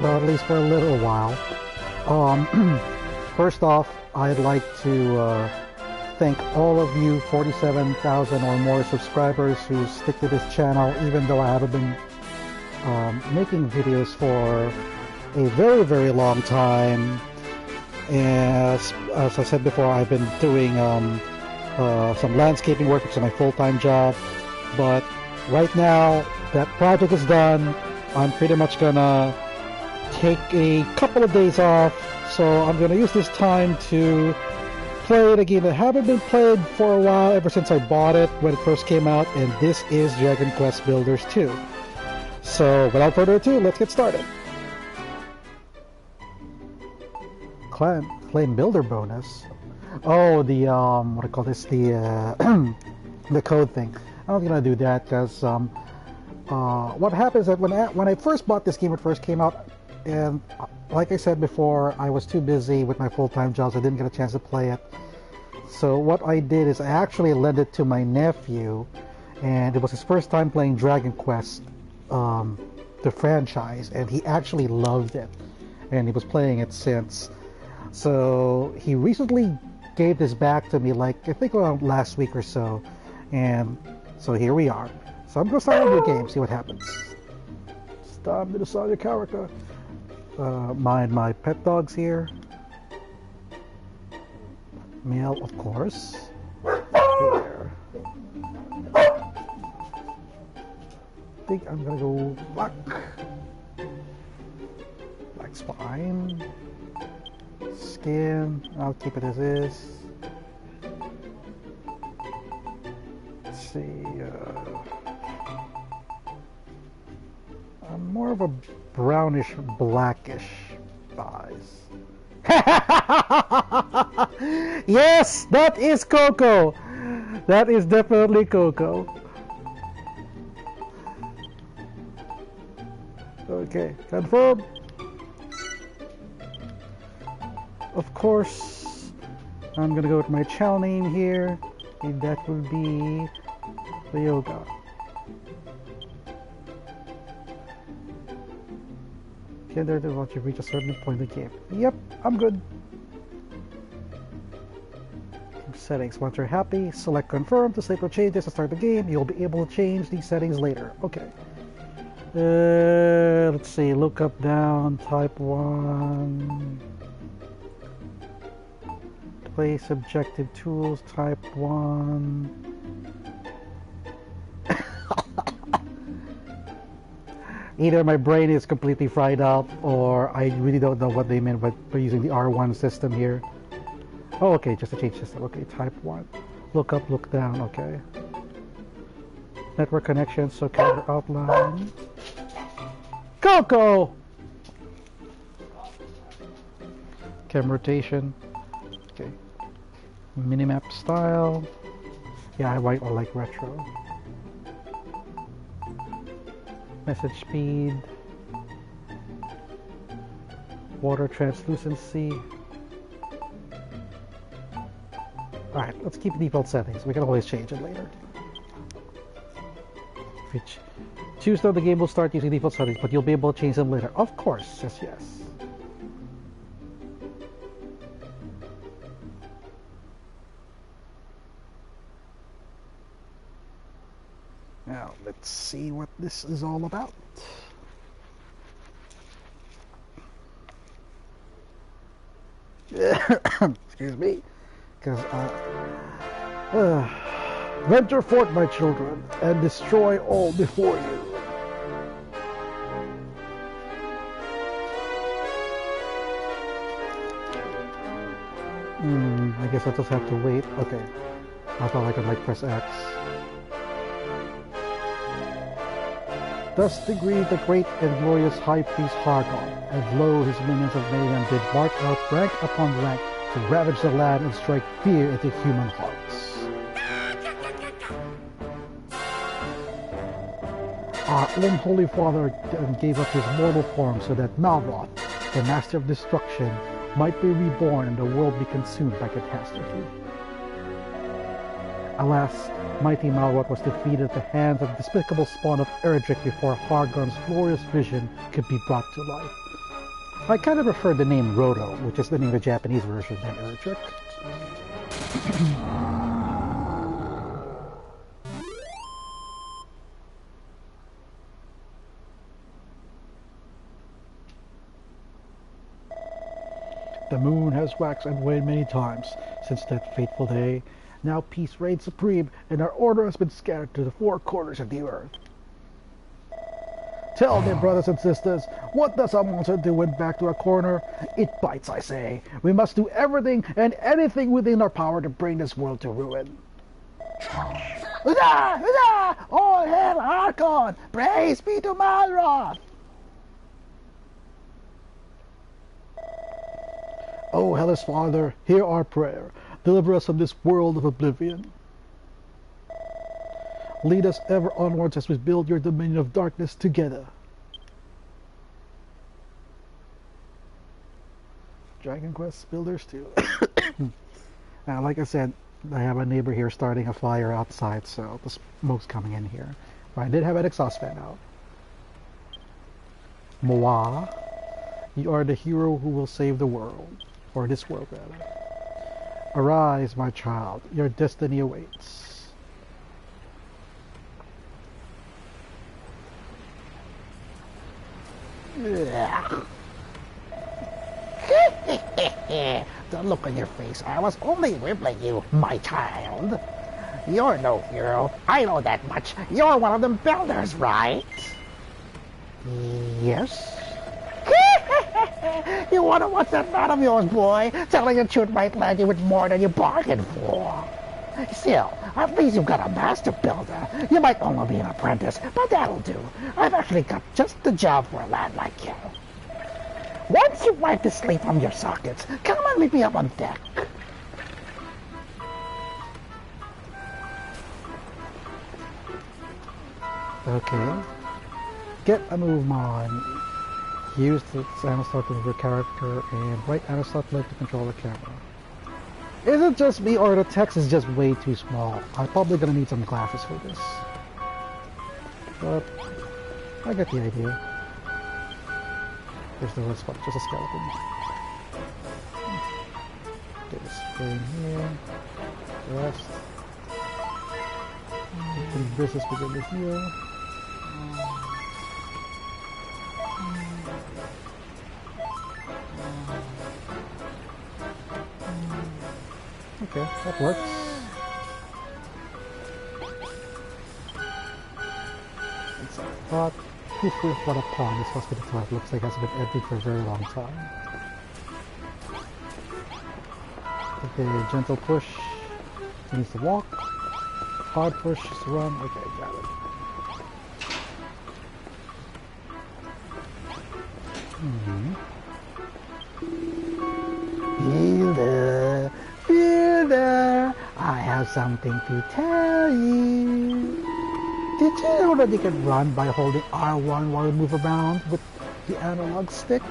Well, at least for a little while. First off, I'd like to thank all of you 47,000 or more subscribers who stick to this channel, even though I haven't been making videos for a very, very long time. As I said before, I've been doing some landscaping work, which is my full-time job. But right now, that project is done. I'm pretty much gonna take a couple of days off, so I'm gonna use this time to play a game that haven't been played for a while, ever since I bought it when it first came out, and this is Dragon Quest Builders 2. So without further ado, let's get started. Claim builder bonus. Oh, the what do I call this? The the code thing. I'm not gonna do that because what happens is that when I first bought this game, it first came out, and like I said before, I was too busy with my full-time jobs. I didn't get a chance to play it. So what I did is I actually lent it to my nephew, and it was his first time playing Dragon Quest, the franchise, and he actually loved it, and he was playing it since. So he recently gave this back to me, like I think around last week or so, and so here we are. So I'm gonna start with the game, see what happens. Stop the design your character. Mind my pet dogs here. Male, of course. Here. I think I'm gonna go black. Black spine. Skin, I'll keep it as is. Let's see, I'm more of a brownish blackish eyes. Yes, that is Coco. That is definitely Coco. Okay, confirm. Of course, I'm gonna go with my channel name here, and that will be Yoga. Okay, there once you reach a certain point in the game. Yep, I'm good. Settings. Once you're happy, select confirm to save or changes to start the game. You'll be able to change these settings later. Okay. Let's see. Look up, down, type 1. Place objective tools, type 1. Either my brain is completely fried up, or I really don't know what they meant by using the R1 system here. Oh, okay, just a change system. Okay, type 1. Look up, look down, okay. Network connection, so camera outline. Coco! Camera rotation. Okay. Minimap style. Yeah, I like retro. Message speed. Water translucency. Alright, let's keep default settings. We can always change it later. If you choose though, the game will start using default settings, but you'll be able to change them later. Of course, yes. Now, let's see what this is all about. Excuse me. Because, venture forth, my children, and destroy all before you. I guess I just have to wait. Okay. I thought I could, like, press X. Thus agreed the great and glorious High Priest Hargon, and lo, his minions of Mayhem did march out rank upon rank to ravage the land and strike fear into human hearts. Our own Holy Father gave up his mortal form so that Malroth, the Master of Destruction, might be reborn and the world be consumed by catastrophe. Alas, mighty Malroth was defeated at the hands of the despicable spawn of Erdrick before Hargon's glorious vision could be brought to life. I kind of prefer the name Roto, which is the name of the Japanese version, than Erdrick. The moon has waxed and waned many times since that fateful day. Now peace reigns supreme, and our order has been scattered to the four corners of the earth. Tell me, brothers and sisters, what does a monster do when back to a corner? It bites, I say. We must do everything and anything within our power to bring this world to ruin. Huzzah! Huzzah! All hail Archon! Praise be to Malroth! O Hellas Father, hear our prayer. Deliver us from this world of oblivion. Lead us ever onwards as we build your dominion of darkness together. Dragon Quest Builders 2. Now, like I said, I have a neighbor here starting a fire outside, so the smoke's coming in here. But I did have an exhaust fan out. Moa, you are the hero who will save the world. Or this world, rather. Arise, my child. Your destiny awaits. The look on your face. I was only ribbling you, my child. You're no hero. I know that much. You're one of them builders, right? Yes? You want to watch that mouth of yours, boy? Telling the truth might land you with more than you bargained for. Still, at least you've got a master builder. You might only be an apprentice, but that'll do. I've actually got just the job for a lad like you. Once you wipe the sleep from your sockets, come and meet me up on deck. Okay. Get a move on. Use the analog to move your character and right analog to control the camera. Is it just me or the text is just way too small? I'm probably gonna need some glasses for this. But I get the idea. There's the red spot, just a skeleton. Get a spray in here. Rest. Business begin to heal. Okay, that works. It's a thought. Poof, what a pond. This hospital flat looks like it hasn't been emptied for a very long time. Okay, gentle push. He needs to walk. Hard push is to run. Okay, got it. Builder, builder, I have something to tell you. Did you know that you can run by holding R1 while you move around with the analog stick?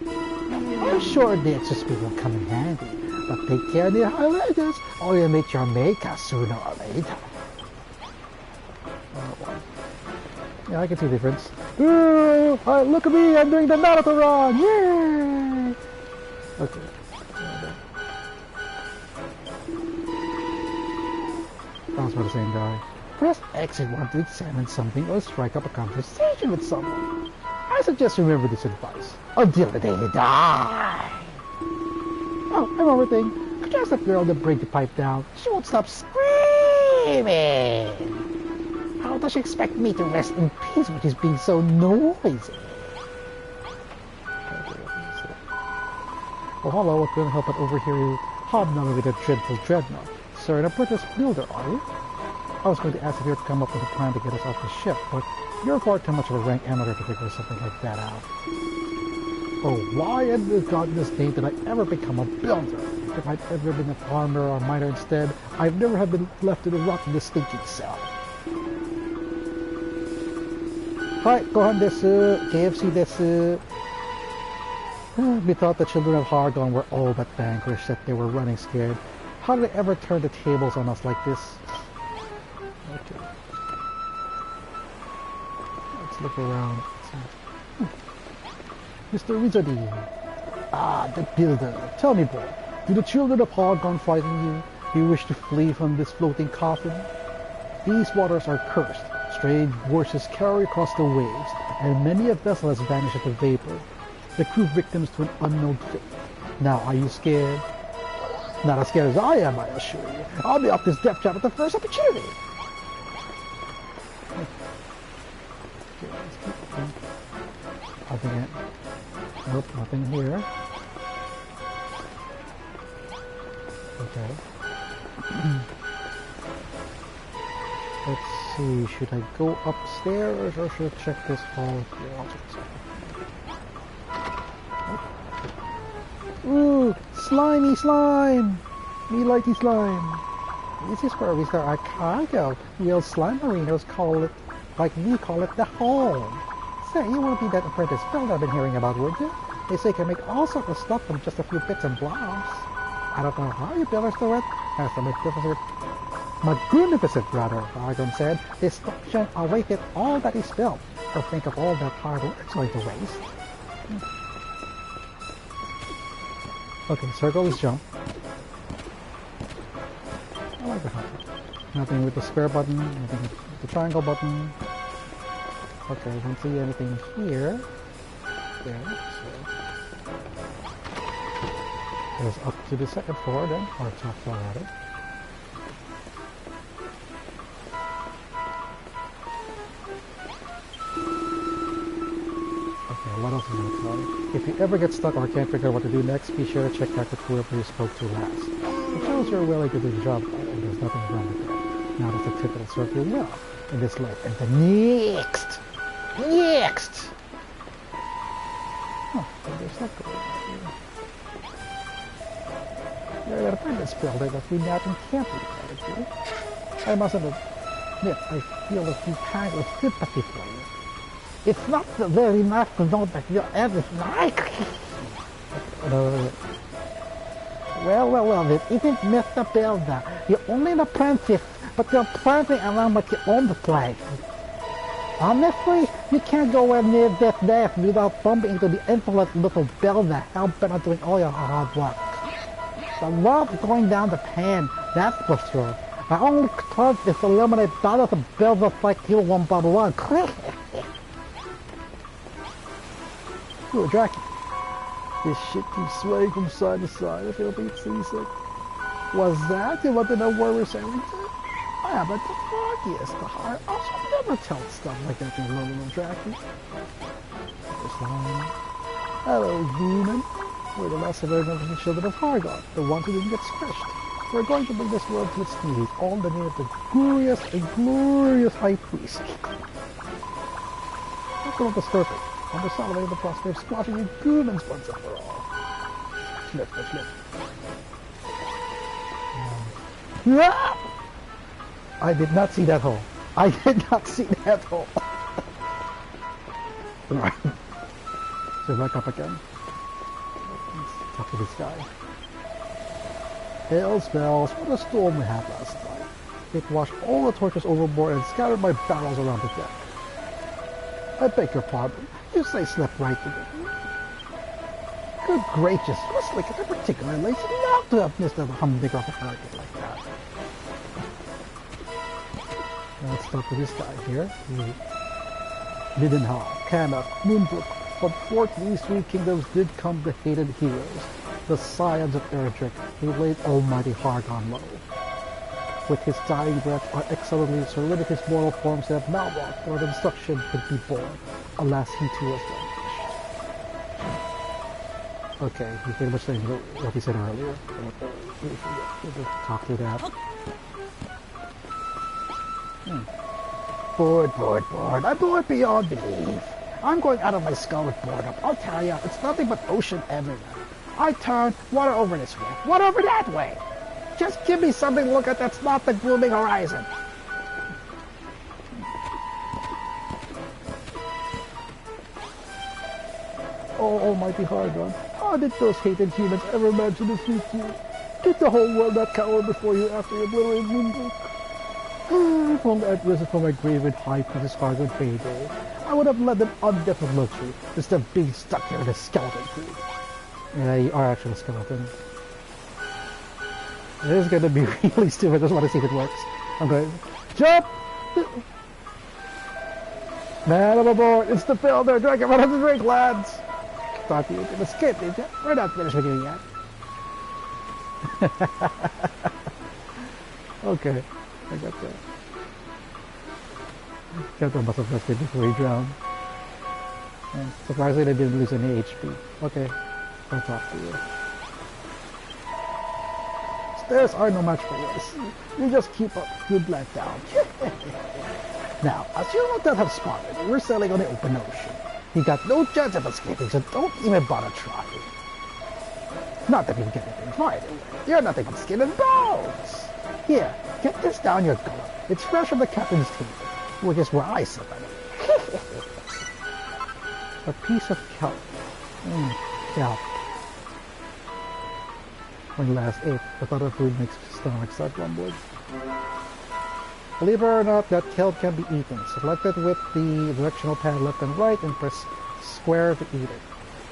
I'm sure the extra speed will come in handy, but take care of the highlighters or you'll meet your maker sooner or later. Yeah, I can see the difference. Ooh, look at me, I'm doing the Naruto run! Yay! Okay. That was for the same guy. Press X if you want to examine something or strike up a conversation with someone. I suggest you remember this advice until the day you die. Oh, and one more thing. Could you ask that girl to break the pipe down? She won't stop screaming. How does she expect me to rest in peace when she's being so noisy? Oh, hello, what can I help but overhear you hobnobbing with a dreadful dreadnought? Sir, an apprentice builder, are you? I was going to ask if you were to come up with a plan to get us off the ship, but you're far too much of a rank amateur to figure something like that out. Oh, why in God's name did I ever become a builder? If I'd ever been a farmer or miner instead, I'd never have been left to the rot in this stinking cell. Hi, Gohan desu, KFC desu. We thought the children of Hargon were all but vanquished, that they were running scared. How did they ever turn the tables on us like this? Okay. Let's look around. Mr. Wizardy. Ah, the builder. Tell me, boy, do the children of Hargon frighten you? Do you wish to flee from this floating coffin? These waters are cursed. Strange voices carry across the waves, and many a vessel has vanished at the vapor. The crew victims to an unknown fate. Now, are you scared? Not as scared as I am, I assure you. I'll be off this death trap at the first opportunity. Nothing. Nope, nothing here. Okay. Let's see, should I go upstairs or should I check this hall here? I'll check this hall. Ooh, slimy slime! Me likey slime. This is where we start our cargo. Real slime marinos call it, like we call it, the home. Say, you won't be that apprentice builder I've been hearing about, would you? They say you can make all sorts of stuff from just a few bits and blobs. I don't know how you builders do it. As the magnificent brother, Argon said, destruction awaited all that is built. Or think of all that hard work it's going to waste. Okay, circle is jump. I like the hunter. Nothing with the square button, nothing with the triangle button. Okay, I don't see anything here. There, so goes up to the second floor then, or top floor rather. Okay, what else is going to tell you? If you ever get stuck or can't figure out what to do next, be sure to check back with whoever you spoke to last. It shows you're willing to do the job, and there's nothing wrong with that. Now that's a tip that'll serve you well in this life and the next. Next! Oh, there's that going on here. You're an apprentice builder that we not can't be credit to. I must admit, I feel a few kinds of sympathy for you. It's not so very nice to know that you're as like. Well, it isn't Mr. Builder. You're only an apprentice, but you're prancing around like you own the place. Honestly, you can't go anywhere near this death without bumping into the insolent little builder hell-bent on doing all your hard work. The world's going down the pan, that's for sure. My only concern is to eliminate dollars of builders like you one by one. Ooh, Draki. This shit keeps swaying from side to side. I feel a bit seasick. Was that? You want to know where we're sailing to? Yeah, but the foggiest, the heart. Also, never tell stuff like that to little Draki. Hello, human. We're the last survivors of the children of Hargon, the ones who didn't get squished. We're going to bring this world to its knees, all in the name of the glorious and glorious High Priest. Look at the serpent. On the solid of the prospect of squashing you goomans once and for all. Flip. I did not see that hole. I did not see that hole. Right. So back up again. Let's talk to this guy. Hells bells, what a storm we had last night. It washed all the torches overboard and scattered my barrels around the deck. I beg your pardon. You say slept right through it. Good gracious, you're slick and particularly lazy not to have missed a humdinger of a target like that. Now let's talk to this guy here. Lidenhall, Kana, Moonbrook. From forth these three kingdoms did come the hated heroes, the scions of Erdrick, who laid almighty Hargon low. With his dying breath, our excellently solidified his mortal forms have now walked where the destruction could be born. Alas, he too was vanquished. Okay, he's pretty much saying what he said earlier. We'll talk through that. Bored. I'm bored beyond belief. I'm going out of my skull with boredom. I'll tell you, it's nothing but ocean everywhere. I turn, water over this way, water over that way. Just give me something to look at that's not the glooming horizon. Oh, almighty Hargon, how did those hated humans ever manage to defeat you? Did the whole world not cower before you after you obliterated Moonbrook? If only I'd risen from my grave in High Priestess Hargon payday, I I would have led them undefined luxury instead of being stuck here in a skeleton crew. Yeah, you are actually a skeleton. It is going to be really stupid. I just want to see if it works. I'm going, jump! Man, I'm aboard. It's the builder. Drink it. What have to drink, lads? Thought you could escape, did you? We're not finished with you yet. Okay, I got that. Got the muscle tested before he drowned. And surprisingly, they didn't lose any HP. Okay, I'll talk to you. Stairs are no match for this. You just keep up. Good let down. Now, as you not have spotted, we're sailing on the open ocean. You got no chance of escaping, so don't even bother trying. Not that you get anything right away. You're nothing but skin and bones. Here, get this down your gullet. It's fresh from the captain's table, which is where I sit. A piece of kelp. Kelp. When you last ate, I thought of food makes stomach start rumbling. Believe it or not, that kelp can be eaten. Select it with the directional pad left and right and press square to eat it.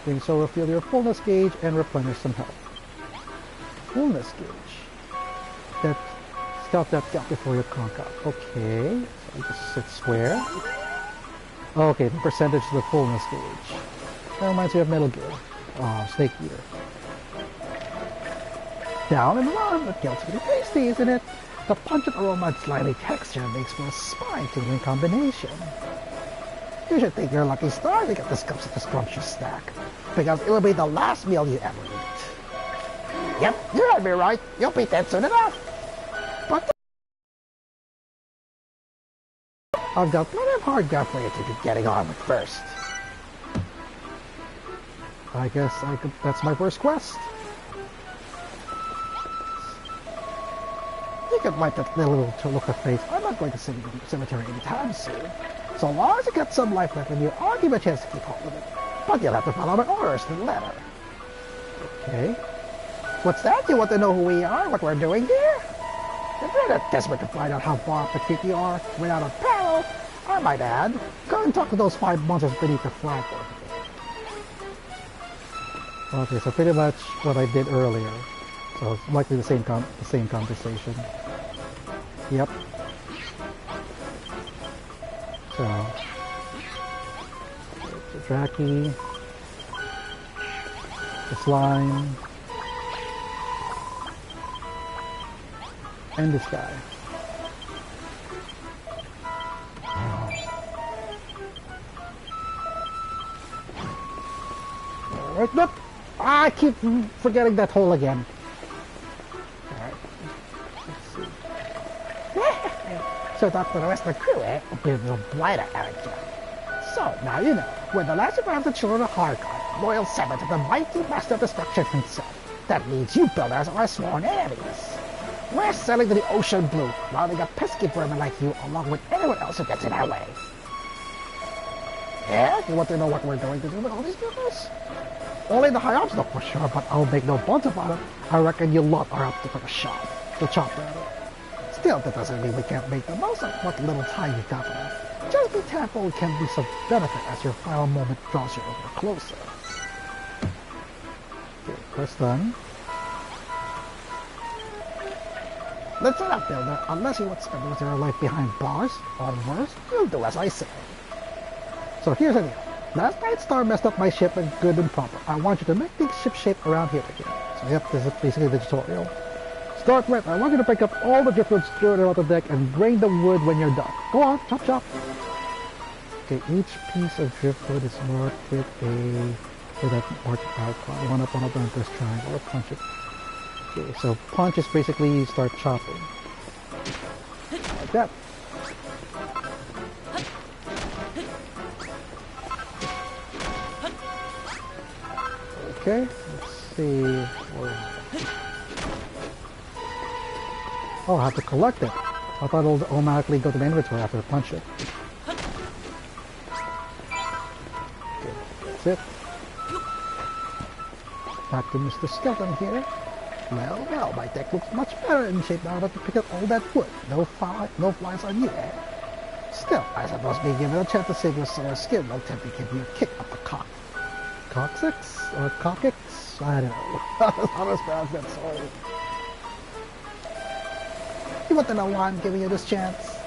Doing so will refill your fullness gauge and replenish some health. Fullness gauge. Stop that kelp before you conk out. Okay, so you just sit square. Okay, the percentage of the fullness gauge. That reminds me of Metal Gear. Snake Eater. Down and around, the kelp's pretty tasty, isn't it? The pungent aroma and slimy texture makes for a spine-tingling combination. You should thank your lucky star to get this scrumptious snack, because it will be the last meal you ever eat. Yep, you heard me right. You'll be dead soon enough. But I've got plenty of hard ground for you to be getting on with first. I guess that's my first quest. You can wipe that little look of face. I'm not going to the cemetery anytime soon. So long as you get some life left in you, I'll give you a chance to keep hold of it. But you'll have to follow my orders to the letter. Okay. What's that? You want to know who we are? What we're doing here? If you're not desperate to find out how far up the creek you are, without a peril, I might add, go and talk to those 5 monsters beneath the flagpole. Okay, so pretty much what I did earlier. So it's likely the same conversation. Yep. So the Draki, the slime, and this guy. Alright, look! I keep forgetting that hole again. Alright. Let's see. So talk to the rest of the crew, eh? A bit of a blighter, aren't you? So, now you know, when the last of the children of Harkon, loyal servant of the mighty master of destruction himself, that means you builders are sworn enemies. We're sailing to the ocean blue, rounding a pesky vermin like you along with anyone else who gets in our way. Yeah? You want to know what we're going to do with all these builders? Only the high-ups know for sure, but I'll make no bones about it. I reckon you lot are up to the shop. The chop rather. Still, that doesn't mean we can't make the most of what little time you got left. Just be careful, it can be some benefit as your final moment draws you over closer. Okay, press done. Let's set up, builder. Unless you want to spend your life behind bars, or worse, you'll do as I say. So here's the deal. Last night Star messed up my ship and good and proper. I want you to make things ship-shape around here again. So yep, this is basically the tutorial. Start with, I want you to break up all the driftwood scattered around the deck and grain the wood when you're done. Go on, chop chop. Okay, each piece of driftwood is marked with that marked icon. One up, and press triangle or punch it. Okay, so punch is basically you start chopping. Like that. Okay, let's see. Oh, I have to collect it. I thought it'll automatically go to the inventory after I punch it. Okay, that's it. Back to Mr. Skeleton here. Well, my deck looks much better in shape now that you pick up all that wood. No flies on you, eh? Still, I suppose being given a chance to save your solar skin will tend to give you a kick up the cock. Coccyx? Or cockix? I don't know. How to pronounce that, sorry. You want to know why I'm giving you this chance?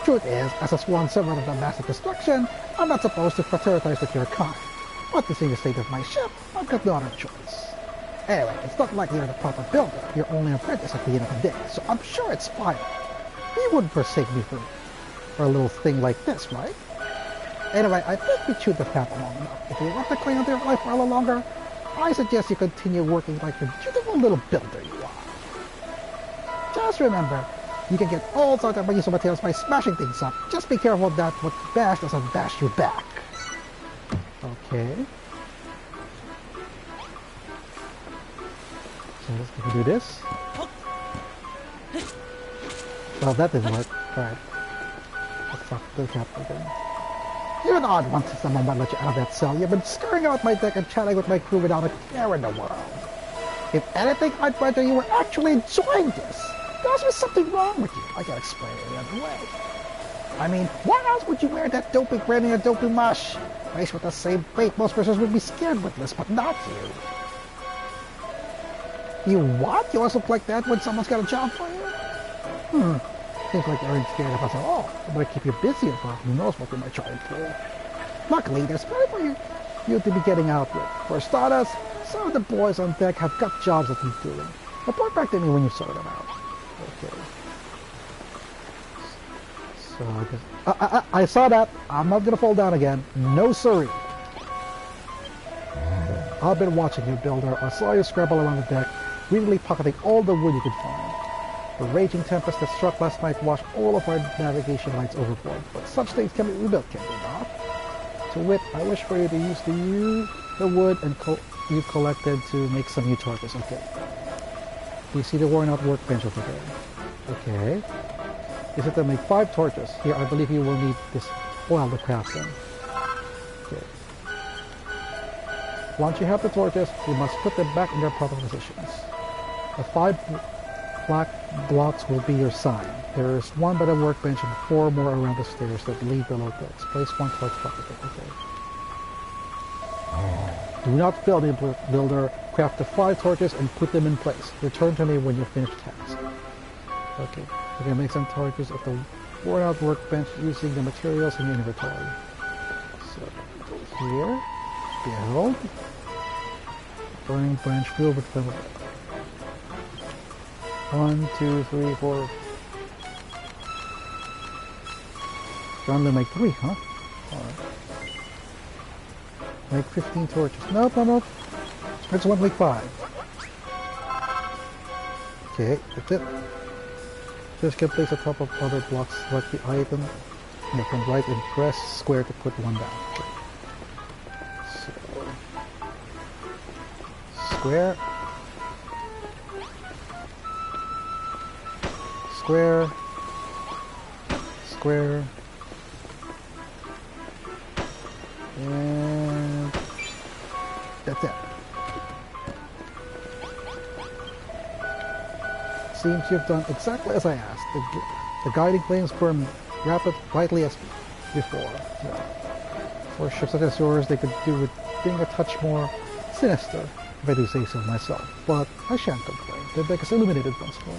Truth is, as a sworn servant of the massive destruction, I'm not supposed to fraternize with your kind. But to see the state of my ship, I've got no other choice. Anyway, it's not like you're the proper builder. You're only an apprentice at the end of the day, so I'm sure it's fine. You wouldn't forsake me for a little thing like this, right? Anyway, I think we chewed the fat long enough. If you want to cling on to your life for a little longer, I suggest you continue working like the beautiful little builder you are. Just remember, you can get all sorts of useful materials by smashing things up. Just be careful that what you bash doesn't bash you back. Okay. So we can do this. Well, that didn't work. Alright. Let's talk to the captain again. You're an odd one since someone might let you out of that cell. You've been scurrying out my deck and chatting with my crew without a care in the world. If anything, I'd wager you were actually enjoying this. There must be something wrong with you. I can't explain it any other way. I mean, why else would you wear that dopey granny or dopey mush? Faced with the same fate, most persons would be scared witless, but not you. You what? You also look like that when someone's got a job for you? Seems like you aren't scared of us at all. It might keep you busy and who knows what we might try and pull. Luckily, there's plenty for you to be getting out with. For starters, some of the boys on deck have got jobs that need doing. Report back to me when you sort them out. Okay. So I guess I saw that. I'm not gonna fall down again. No siree. I've been watching you, builder. I saw you scramble around the deck, greedily pocketing all the wood you could find. The raging tempest that struck last night washed all of our navigation lights overboard, but such things can be rebuilt, can they not? To wit, I wish for you to use the wood and you collected to make some new torches. Okay. We see the worn out workbench over there. Okay. Is it to make 5 torches? Here, I believe you will need this oil to craft them. Okay. Once you have the torches, you must put them back in their proper positions. The 5 black blocks will be your sign. There is 1 by the workbench and 4 more around the stairs that lead below decks. Place 1 torch bucket. Okay. Do not fail, builder. Craft the 5 torches and put them in place. Return to me when you've finished the task. Okay. You can make some torches at the worn out workbench using the materials in your inventory. So, go here. Build. Burning branch filled with them. 1, 2, 3, 4. Trying to make 3, huh? Alright. Make 15 torches. Nope. It's only 5. Okay, that's it. Just can place a couple of other blocks like the item. You can right and press square to put 1 down. Okay. So, square. Square. Square. And that's it. Seems you've done exactly as I asked. The guiding flames burn brightly as before. Yeah. For ships such as yours, they could do with being a touch more sinister, if I do say so myself. But I shan't complain. The deck is illuminated once more.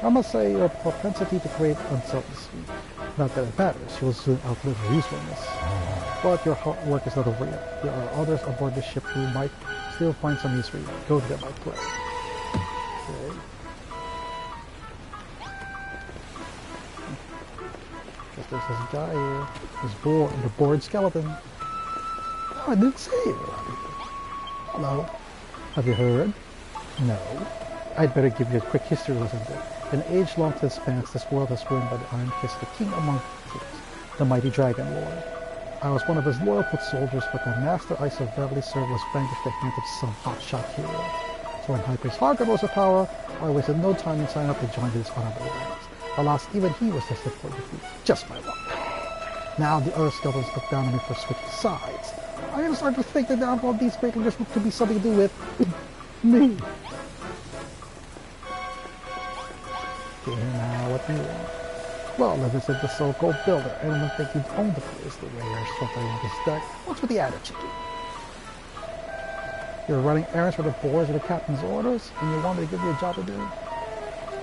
I must say your propensity to create uncertainty. Not that it matters, you will soon outlive your usefulness. But your hard work is not over yet. There are others aboard the ship who might still find some use for you. Go to them, I pray. Okay. Guess there's this guy here. The bored skeleton. Oh, I didn't see you around here. Hello. Have you heard? No. I'd better give you a quick history lesson then. In age-long spans, this world has ruled by the Iron Fist, the king among kings, the mighty Dragon Lord. I was one of his loyal foot soldiers, but the master I so badly served was vanquished at the hand of some hotshot hero. So when High Priest Harkon rose to power, I wasted no time in signing up to join his honorable ranks. Alas, even he was tested for defeat. Just my luck. Now the other skeletons look down on me for switching sides. I am starting to think the downfall of these great leaders could be something to do with me. Okay, now what do you want? Well, if it's the so-called builder, I don't think you'd own the place the way you're struggling with this deck. What's with the attitude? You're running errands for the boys or the captain's orders, and you want me to give you a job to do?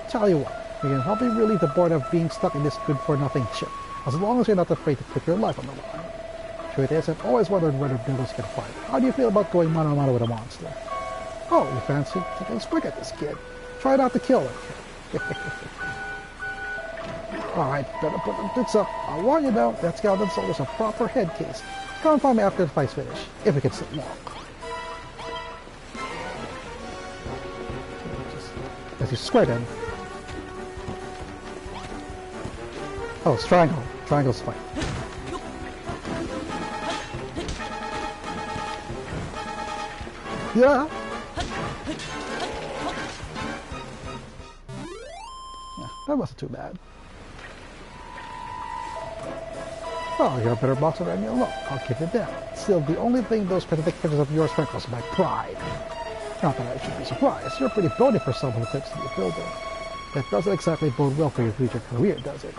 Tell you what, we can help you relieve the boredom of being stuck in this good-for-nothing ship, as long as you're not afraid to put your life on the line. Truth is, I've always wondered whether builders can fight. How do you feel about going mano-a-mano with a monster? Oh, you fancy taking a swing at this kid? Try not to kill him. Alright, better put the bits up. I'll warn you though, that skeleton soul is a proper head case. Come and find me after the fight's finished, if we can sit long. As you square him. Oh, it's triangle. Triangle's fine. Yeah. That wasn't too bad. Oh, you're a better boxer than you look. I'll give you that. Still, the only thing those pathetic pictures of yours strike was my pride. Not that I should be surprised. You're pretty bony for someone who claims to be a builder. That doesn't exactly bode well for your future career, does it?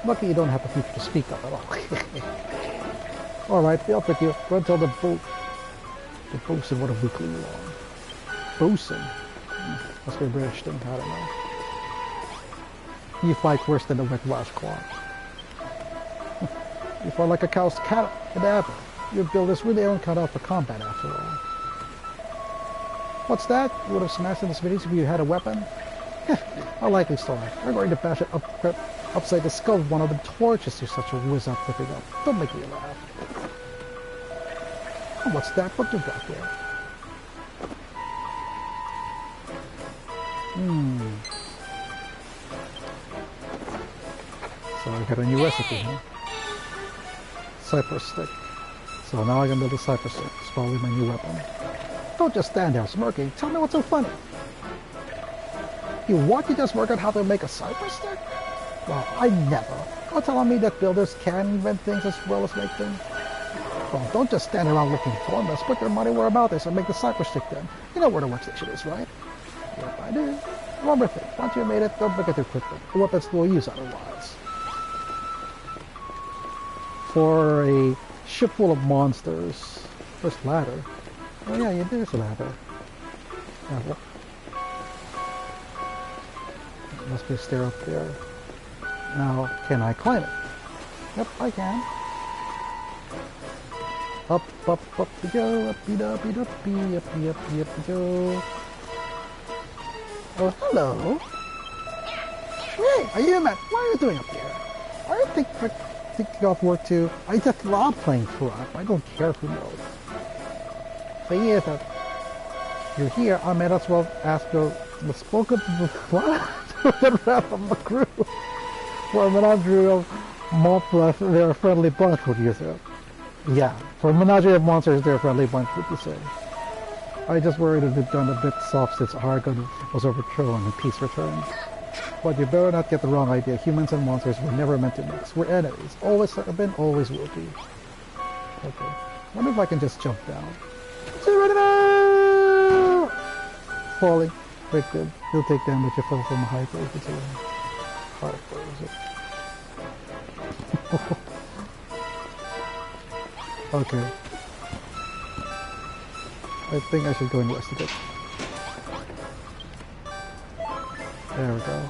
Lucky you don't have a future to speak of at all. Alright, I'll pick you. Go and tell the bosun what a weekly you are. Bosun? Must be a British thing, I don't know. You fight worse than a wet washcloth. You fight like a cow's cadaver. Your builders really aren't cut out for combat after all. What's that? You would have smashed into smithereens if you had a weapon? A likely story. We're going to bash it upside the skull with one of the torches you're such a whiz at picking up. Don't make me laugh. Oh, what's that? What you got there? So I got a new recipe, huh? Cypress stick. So now I can build a cypress stick. It's probably my new weapon. Don't just stand there smirking. Tell me what's so funny. You want to just work out how to make a cypress stick? Well, I never. You're telling me that builders can invent things as well as make them? Well, don't just stand around looking formless. Put your money where your mouth is and make the cypress stick then. You know where the workstation is, right? Yep, I do. Remember thing, once you made it, don't make it too quickly. The weapons will use otherwise. For a ship full of monsters. First ladder. Oh yeah, there's a ladder. Yeah, must be a stair up there. Now, can I climb it? Yep, I can. Up we go, uppy, up we go. Oh, hello. Hey, are you a man? What are you doing up there? Are you thinking off work too? I just love playing crap. I don't care who knows. Thing is that you're here, I might as well ask you the spoken to the what? The rest of the crew. For a menagerie of monsters, they're a friendly bunch, would you say? Yeah, for a menagerie of monsters, they're a friendly bunch, would you say? I just worried it had gone a bit soft since Aragon was overthrown and peace returned. But you better not get the wrong idea. Humans and monsters were never meant to mix. We're enemies. Always have been, always will be. Okay. Wonder if I can just jump down. See you right now! Falling. Very good. You'll take damage if you fall from a high place. It's a hard pose. Okay. I think I should go investigate. There we go.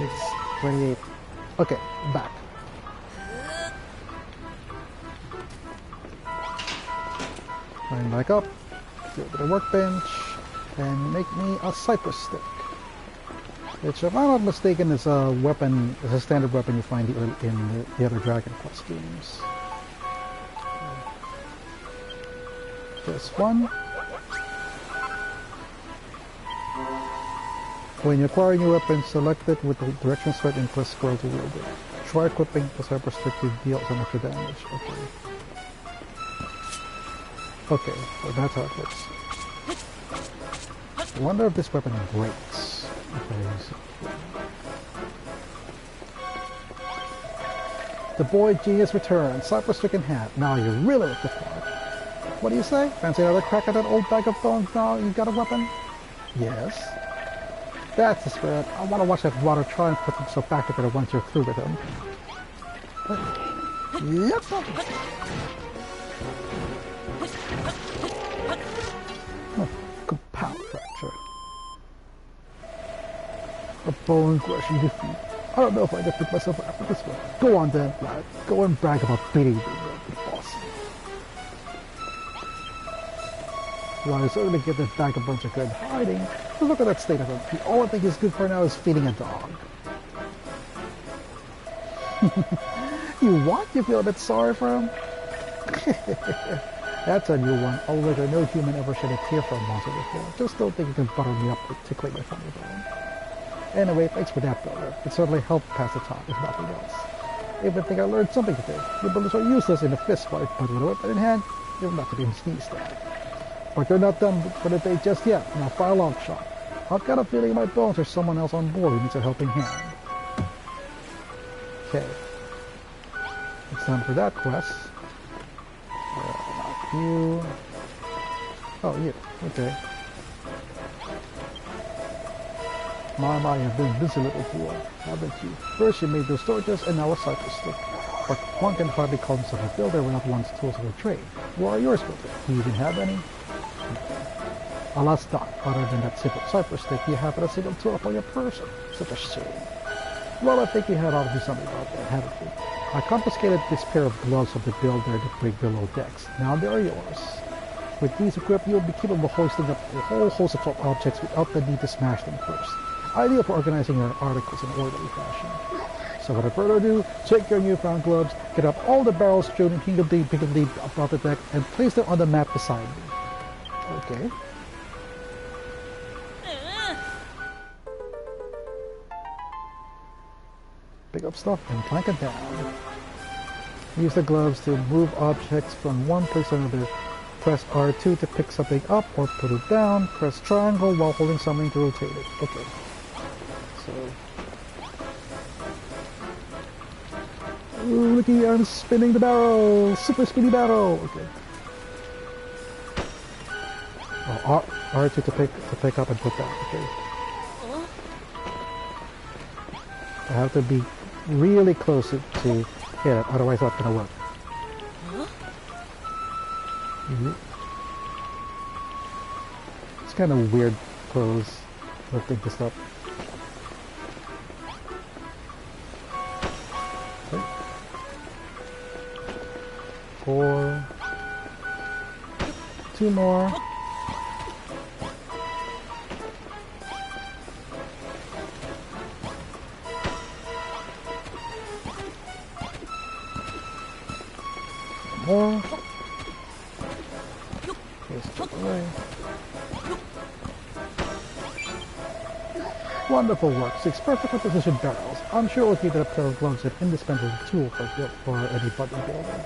It's 28. Okay, back. Climb back up, go to the workbench, and make me a cypress stick. Which, if I'm not mistaken, is a weapon, is a standard weapon you find in the other Dragon Quest games. This one. When you acquire a new weapon, select it with the direction select and press scroll to wield it. Try equipping the cypress stick to deal some extra damage. Okay. Okay, so that's how it works. I wonder if this weapon breaks. The boy genius returned, cypress stick in hand. Now you really look the part. What do you say? Fancy another crack at that old bag of bones now you got a weapon? Yes. That's the spirit. I want to watch that water try and put himself back together once you're through with him. Yep. Oh, compound fracture. A bone crushing defeat. I don't know if I can pick myself up after this one. Go on then, lad. Go and brag about beating the boss. Well, I certainly get that bag of bones a good hiding. But look at that state of him. The only thing he's good for now is feeding a dog. You what? You feel a bit sorry for him? That's a new one. Although no human ever shed a tear for a monster before. Just don't think you can butter me up or tickle my funny bone. Anyway, thanks for that, brother. It certainly helped pass the time, if nothing else. I even think I learned something today. Your bullets are useless in a fist fight, but with a weapon in hand, you're not to be sneezed at. But you're not done for the day just yet. Now fire a long shot. I've got a feeling in my bones there's someone else on board who needs a helping hand. Okay. It's time for that quest. Not you. Oh, you. Okay. My, you've been busy little fool, haven't you? First you made those torches and now a cypress stick. But one can hardly call himself a builder without one's tools of a trade. What are yours, builder? Do you even have any? Alas, not. Other than that simple cypress stick, you haven't a single tool upon your person. Such a shame. Well, I think you had ought to do something about that, haven't you? I confiscated this pair of gloves from the builder to break below decks. Now they are yours. With these equipped, you'll be capable of hoisting up a whole host of objects without the need to smash them first. Ideal for organizing your articles in orderly fashion. So without further ado, take your newfound gloves, get up all the barrels strewn in higgledy-piggledy above the deck, and place them on the map beside me. Okay. Pick up stuff and plank it down. Use the gloves to move objects from one place to another. Press R2 to pick something up or put it down. Press triangle while holding something to rotate it. Okay. So. Ooh, looky, I'm spinning the barrel! Super spinny barrel! Okay. Oh, R2 to pick up and put down. Okay. I have to be really close to hit it, otherwise it's not gonna work. It's kind of weird pose, lifting this up. Okay. 4. 2 more. More. Wonderful work. 6 perfectly positioned barrels. I'm sure it would be that a pair of gloves an indispensable tool for any button builder.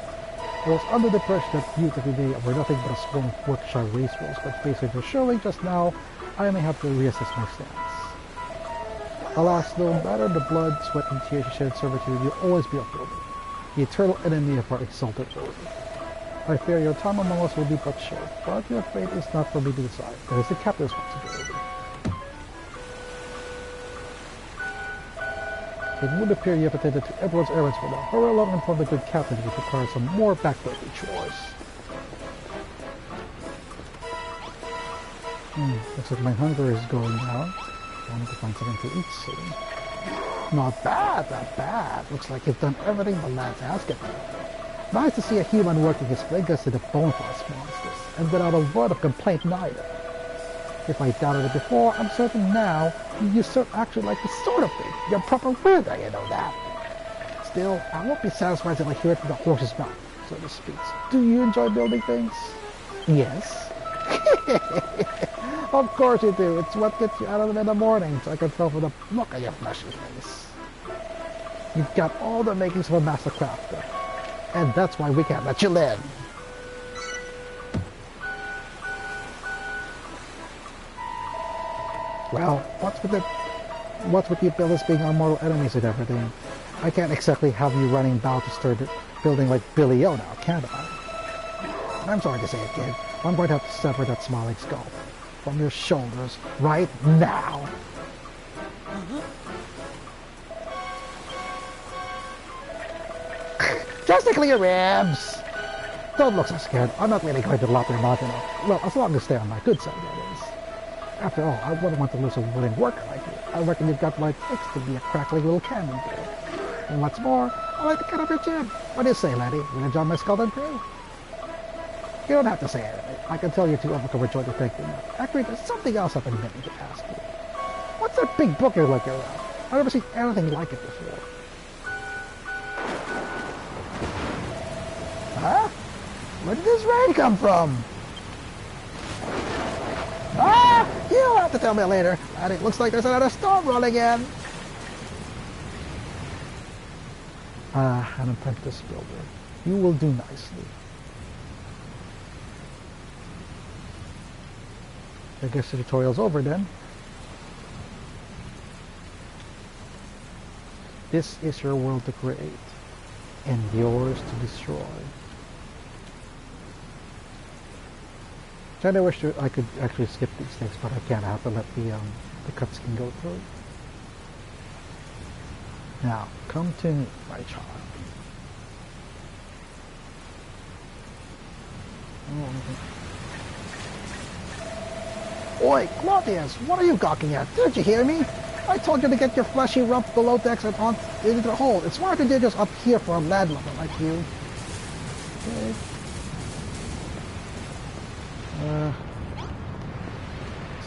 I was under the impression that beautifully they were nothing but a swarm of Worcestershire race rules, but based on your showing just now, I may have to reassess my stance. Alas, no matter the blood, sweat, and tears you shed in servitude, you'll always be a builder, the eternal enemy of our exalted order. I fear your time among us will be but short, but your fate is not for me to decide. That is the captain's responsibility. It would appear you have attended to everyone's errands for now. Hurry along and inform the good captain which requires some more backbreaking chores. Looks like my hunger is going down. I need to find something to eat soon. Not bad, not bad. Looks like you've done everything the lad's asking for. Nice to see a human working his fingers to the bone for us monsters, and without a word of complaint neither. If I doubted it before, I'm certain now you actually like this sort of thing. You're a proper weirdo, you know that. Still, I won't be satisfied till I hear it from the horse's mouth, so to speak. Do you enjoy building things? Yes. Of course you do. It's what gets you out of them in the morning, so I can tell from the look on your fleshy face. You've got all the makings of a master crafter, and that's why we can't let you live. Well, what's with the abilities being our mortal enemies and everything? I can't exactly have you running Balthasar building like Billy O now, can I? I'm sorry to say it, kid. I'm going to have to sever that smiling skull from your shoulders right now. Just to clear ribs. Don't look so scared. I'm not really going to lop your mouth off. Well, as long as they stay on my good side, that is. After all, I wouldn't want to lose a willing worker like you. I reckon you've got what it takes to be a crackling little cannonball. And what's more, I like the cut off your chin. What do you say, laddie? You gonna join my skeleton crew? You don't have to say anything. I can tell you're too overjoyed to thank me. Actually, there's something else I've been meaning to ask you. What's that big book you're looking around? I've never seen anything like it before. Huh? Where did this rain come from? Ah! You'll have to tell me later. And it looks like there's another storm rolling in. An apprentice builder. You will do nicely. I guess the tutorial's over then. This is your world to create, and yours to destroy. Kinda wish I could actually skip these things, but I can't. I have to let the cutscene go through. Now, come to me, my child. Oi, Claudius, what are you gawking at? Didn't you hear me? I told you to get your fleshy rump below decks and on into the hole. It's smarter to just up here for a landlubber like you. Okay.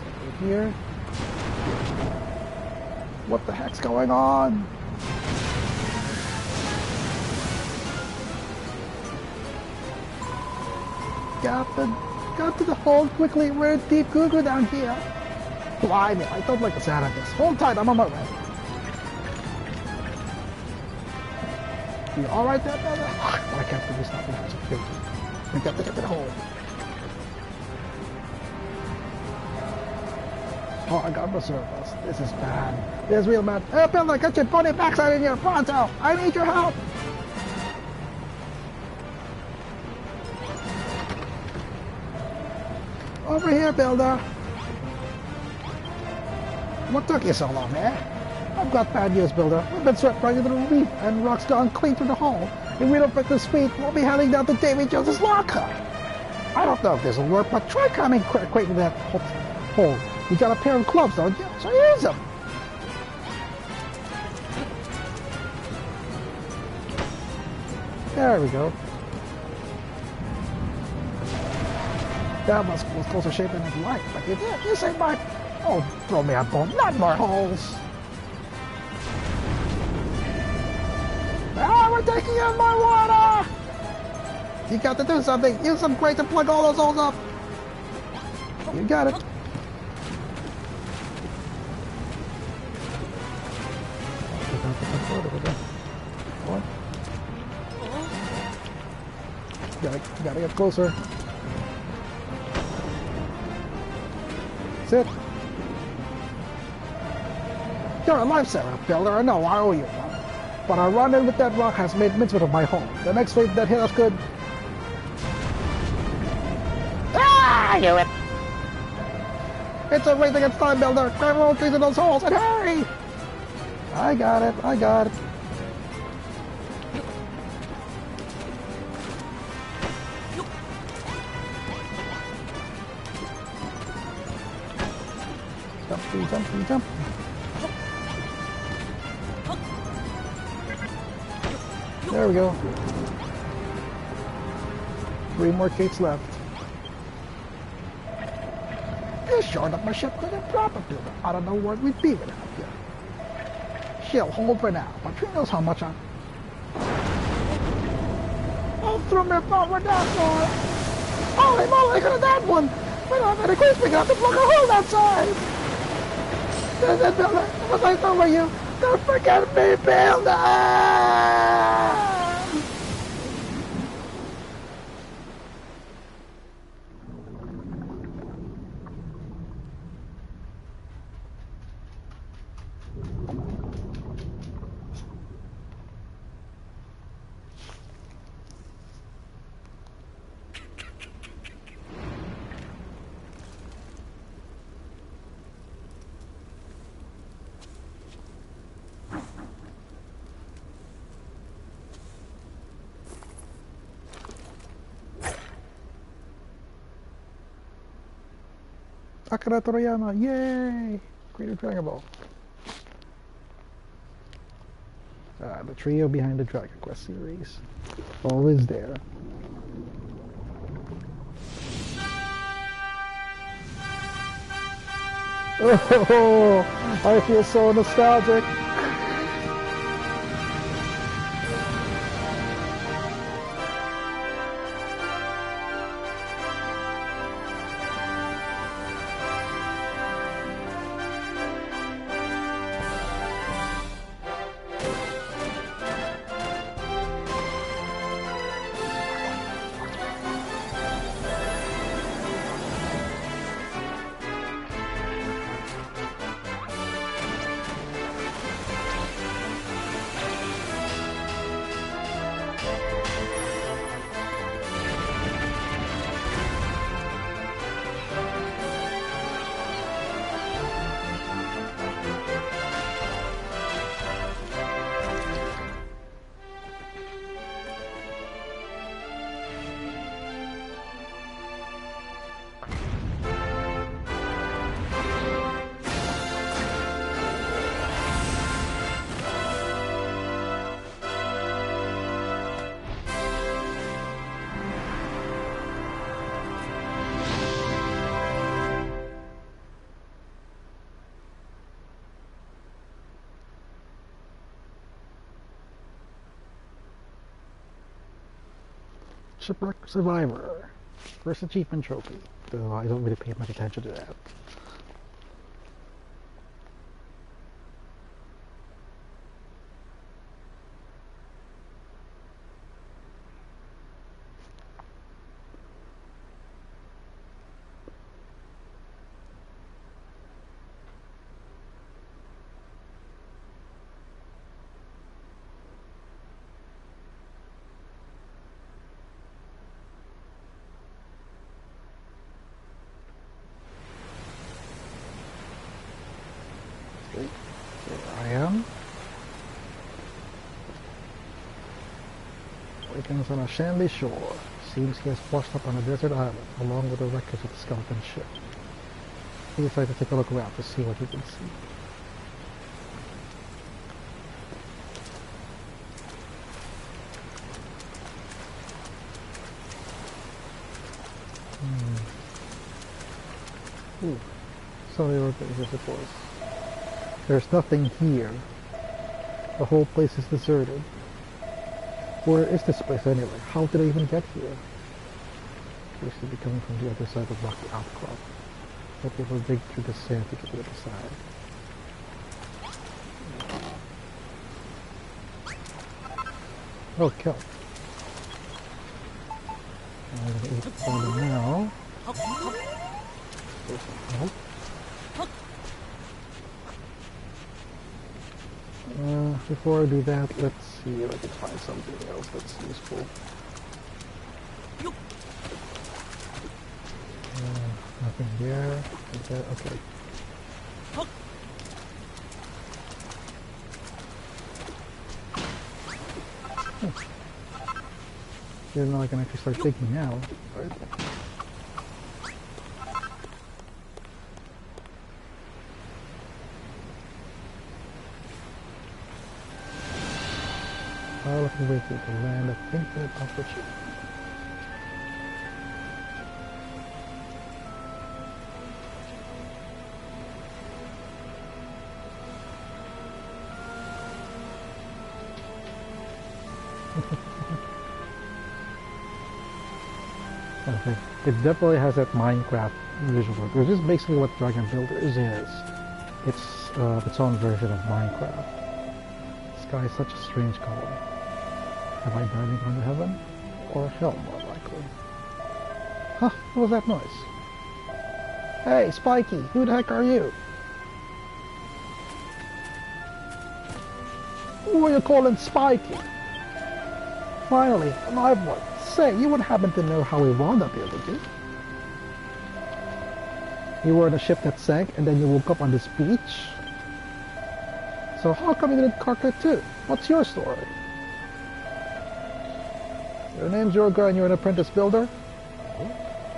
Over here. What the heck's going on? Got to the hole quickly. We're in deep goo down here. Blimey, I don't like the sound of this. Hold tight, I'm on my way. You alright there, brother? I can't do this now. We got to get to the hole. Oh, I got my service. This is bad. This is real bad. Hey, Builder, get your bunny backside in here, pronto! I need your help! Over here, Builder. What took you so long, man? I've got bad news, Builder. We've been swept right into the reef, and rock's gone clean through the hole. If we don't fix this speed, we'll be heading down to Davy Jones's locker. I don't know if this will work, but try climbing quick in that hole. You got a pair of gloves, don't you? So use them. There we go. That was closer shape than I'd like, but you did. You saved my... Oh, throw me a bone, not more holes. Ah, we're taking in my water. You got to do something. Use some crate to plug all those holes up. You got it. Gotta get closer. Sit. You're a lifesaver, Builder. I know I owe you one. But our run-in with that rock has made mincemeat of my home. The next wave that hit us could... Ah! I knew it! It's a race against time, Builder. Grab all trees in those holes and hurry! I got it. I got it. Jump. There we go. 3 more gates left. You showed up my ship to the proper Builder. I don't know where we'd be without you. She'll hold for now, but who knows how much I'm... Oh, through my power down, boy! Holy moly, look at that one! We don't have any grease, we got to plug a hole outside! Builder, what I told you, don't forget me, Builder! Akira Toriyama, yay! Creator Dragon Ball. The trio behind the Dragon Quest series. Always there. Oh, I feel so nostalgic. Shipwreck Survivor. First achievement trophy. Though I don't really pay much attention to that. Here I am. Awakens on a sandy shore. Seems he has washed up on a desert island, along with the wreckage of the skeleton ship. He decides to take a look around to see what he can see. Ooh, sorry, as it was. There's nothing here. The whole place is deserted. Where is this place anyway? How did I even get here? Appears to be coming from the other side of the rocky outcrop. But we will dig through the sand to get to the other side. Oh, kelp. I'm going to eat some of them now. There's some help. Before I do that, let's see if I can find something else that's useful. Nothing here. Okay. Here now I can actually start digging now. Right. All of the way to the land of infinite opportunity. Okay. It definitely has that Minecraft visual, which is basically what Dragon Builders is. It's its own version of Minecraft. The sky is such a strange color. Am I diving under heaven? Or hell, more likely. Huh, what was that noise? Hey, Spiky, who the heck are you? Who are you calling Spiky? Finally, an live one. Say, you wouldn't happen to know how we wound up here, did you? You were on a ship that sank, and then you woke up on this beach? So how come you didn't conquer too? What's your story? Your name's Yorga and you're an apprentice builder?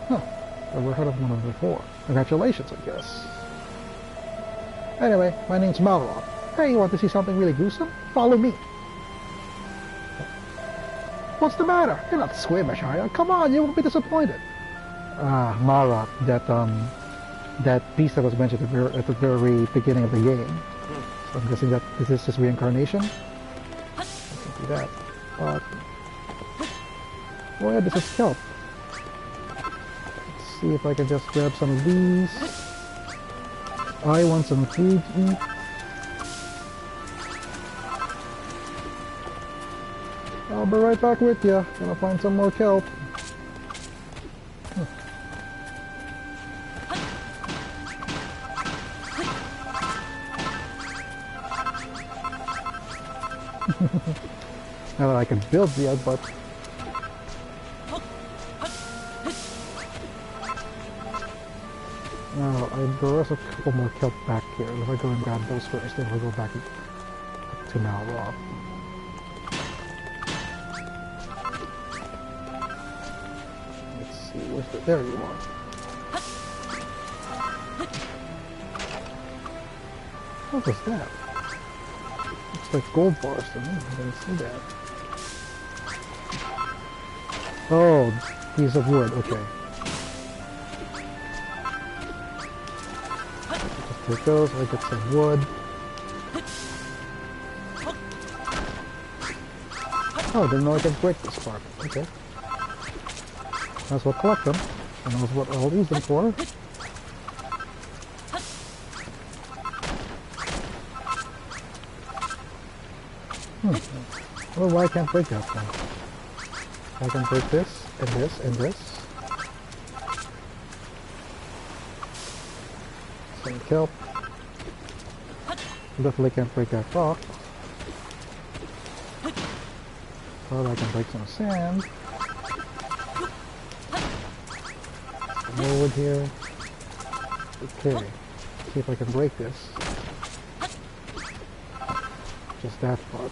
Huh. Never heard of one of them before. Congratulations, I guess. Anyway, my name's Malroth. Hey, you want to see something really gruesome? Follow me. What's the matter? You're not squeamish, are you? Come on, you won't be disappointed. Malroth, that beast that was mentioned at the very beginning of the game. So I'm guessing that this is his reincarnation. I can do that. But oh yeah, this is kelp. Let's see if I can just grab some of these. I want some food to eat. I'll be right back with you. Gonna find some more kelp. Now that I can build the but now there's a couple more kelp back here. If I go and grab those first, then we'll go back to Malroth. Let's see, where's the... There you are. What was that? Looks like gold bars to me. I didn't see that. Oh, piece of wood. Okay. Just take those. I get some wood. Oh, I didn't know I could break this part. Okay. Might as well collect them. And that's what I'll use them for. Well, why can't I break that one? I can break this, and this, and this. Some kelp. Definitely can't break that rock. But I can break some sand. Some more wood here. Okay. See if I can break this. Just that part.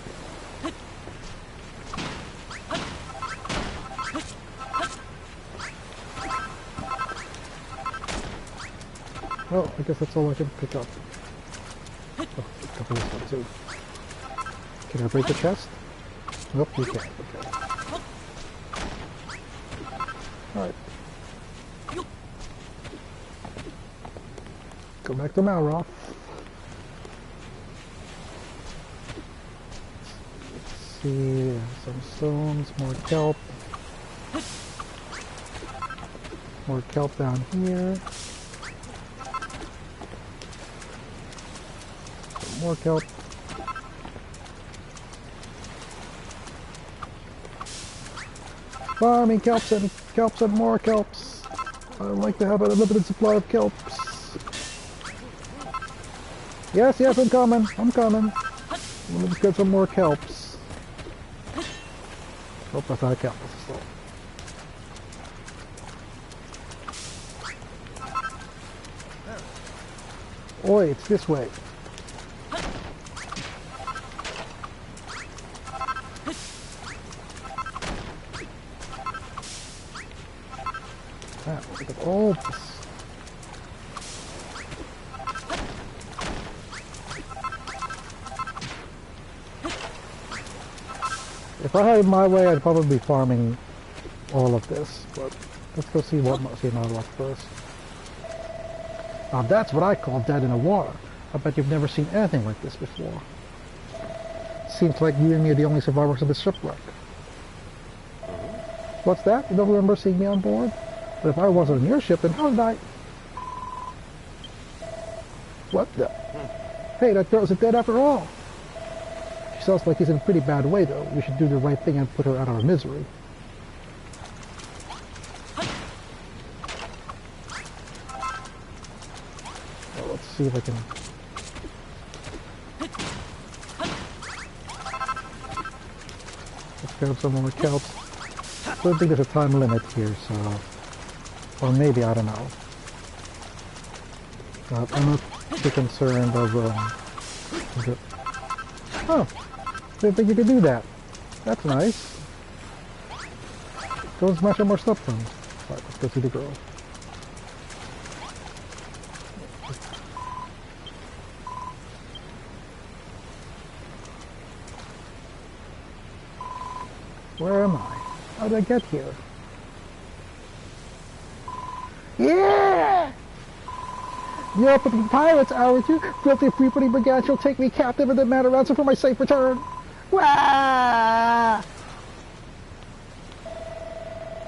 Well, I guess that's all I can pick up. Oh, pick up this one too. Can I break the chest? Nope, you can't. Okay. Alright. Go back to Malroth. Let's see, some stones, more kelp. More kelp down here. More kelp. Farming kelps and more kelps. I like to have a limited supply of kelps. Yes, I'm coming. Let me get some more kelps. Oh, that's not a kelp. Oi, it's this way. Look at all this. If I had my way, I'd probably be farming all of this, but let's go see what Malroth first. Now that's what I call dead in the water. I bet you've never seen anything like this before. Seems like you and me are the only survivors of this shipwreck. What's that? You don't remember seeing me on board? But if I wasn't on your ship, then how did I... What the... Hey, that girl isn't dead after all. She sounds like she's in a pretty bad way, though. We should do the right thing and put her out of her misery. Well, let's see if I can... Let's grab some more kelps. I don't think there's a time limit here, so... Or maybe, I don't know. I'm not too concerned of, Oh! Didn't think you could do that. That's nice. Go and smash some more stuff then. Alright, let's go see the girl. Where am I? How did I get here? Yeah! You're up with the pirates, aren't you? Filthy free-putting brigand shall take me captive and demand a ransom for my safe return. Wah!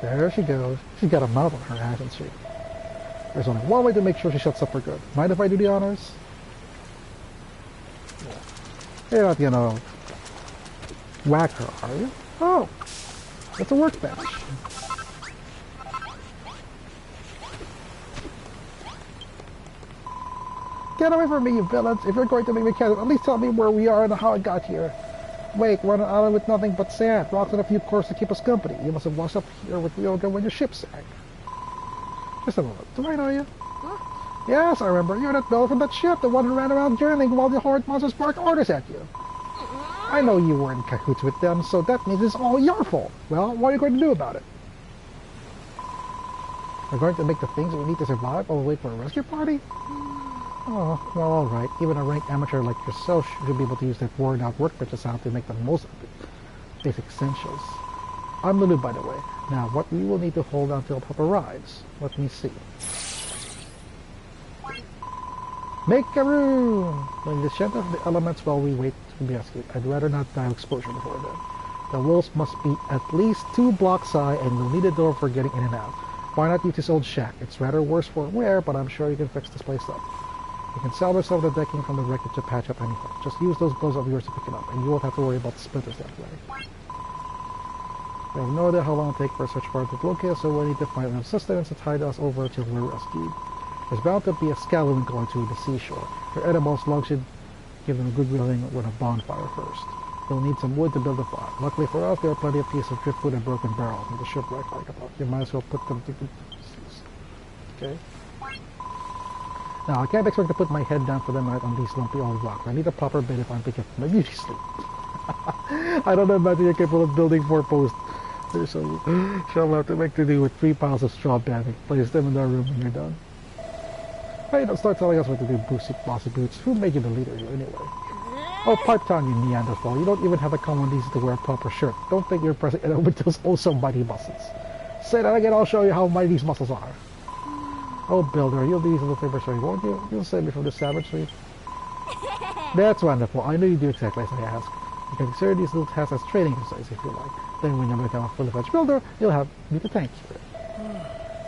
There she goes. She's got a mouth on her, hasn't she? There's only one way to make sure she shuts up for good. Mind if I do the honors? Yeah. You're not gonna whack her, are you? Oh, it's a workbench. Get away from me, you villains! If you're going to make me captive, at least tell me where we are and how I got here. Wait, we're on an island with nothing but sand, rocks, and a few courses to keep us company. You must have washed up here with Ryoga when your ship sank. Just a moment. Do I know you? Huh? Yes, I remember. You're that fellow from that ship, the one who ran around journeying while the horrid monsters barked orders at you. I know you were in cahoots with them, so that means it's all your fault. Well, what are you going to do about it? We're going to make the things we need to survive while we wait for a rescue party? Oh, well, alright. Even a ranked amateur like yourself should be able to use that worn-out workbench sound to make the most of it. Basic essentials. I'm Lulu, by the way. Now, what we will need to hold on until Papa arrives. Let me see. Make a room! When the shelter of the elements while we wait to be rescued. I'd rather not die of exposure before then. The walls must be at least 2 blocks high, and you'll need a door for getting in and out. Why not use this old shack? It's rather worse for wear, but I'm sure you can fix this place up. You can salvage some of the decking from the wreckage to patch up anything. Just use those gloves of yours to pick it up, and you won't have to worry about the splinters that way. We have no idea how long it'll take for such part to locate, so we need to find enough sustenance to tide us over until we're rescued. There's bound to be a scallywink going to the seashore. Your edibles long should give them a good grilling with a bonfire first. You'll need some wood to build a fire. Luckily for us, there are plenty of pieces of driftwood and broken barrels in the shipwreck. You might as well put them to good use. Okay? Now, I can't expect to put my head down for the night on these lumpy old rocks. I need a proper bed if I'm picking up my beauty sleep. I don't imagine you're capable of building 4 posts. So she'll have to make to do with 3 piles of straw banning. Place them in their room when you're done. Hey, don't start telling us what to do, bossy boots. Who made you the leader here anyway? Oh, pipe down, you Neanderthal. You don't even have the common decency to wear a proper shirt. Don't think you're pressing it over those also mighty muscles. Say that again, I'll show you how mighty these muscles are. Oh, Builder, you'll do these little favors for me, won't you? You'll save me from this savagery. That's wonderful. I know you do exactly as I ask. You can consider these little tasks as training exercise if you like. Then when you become a fully-fledged builder, you'll have me to thank you for it.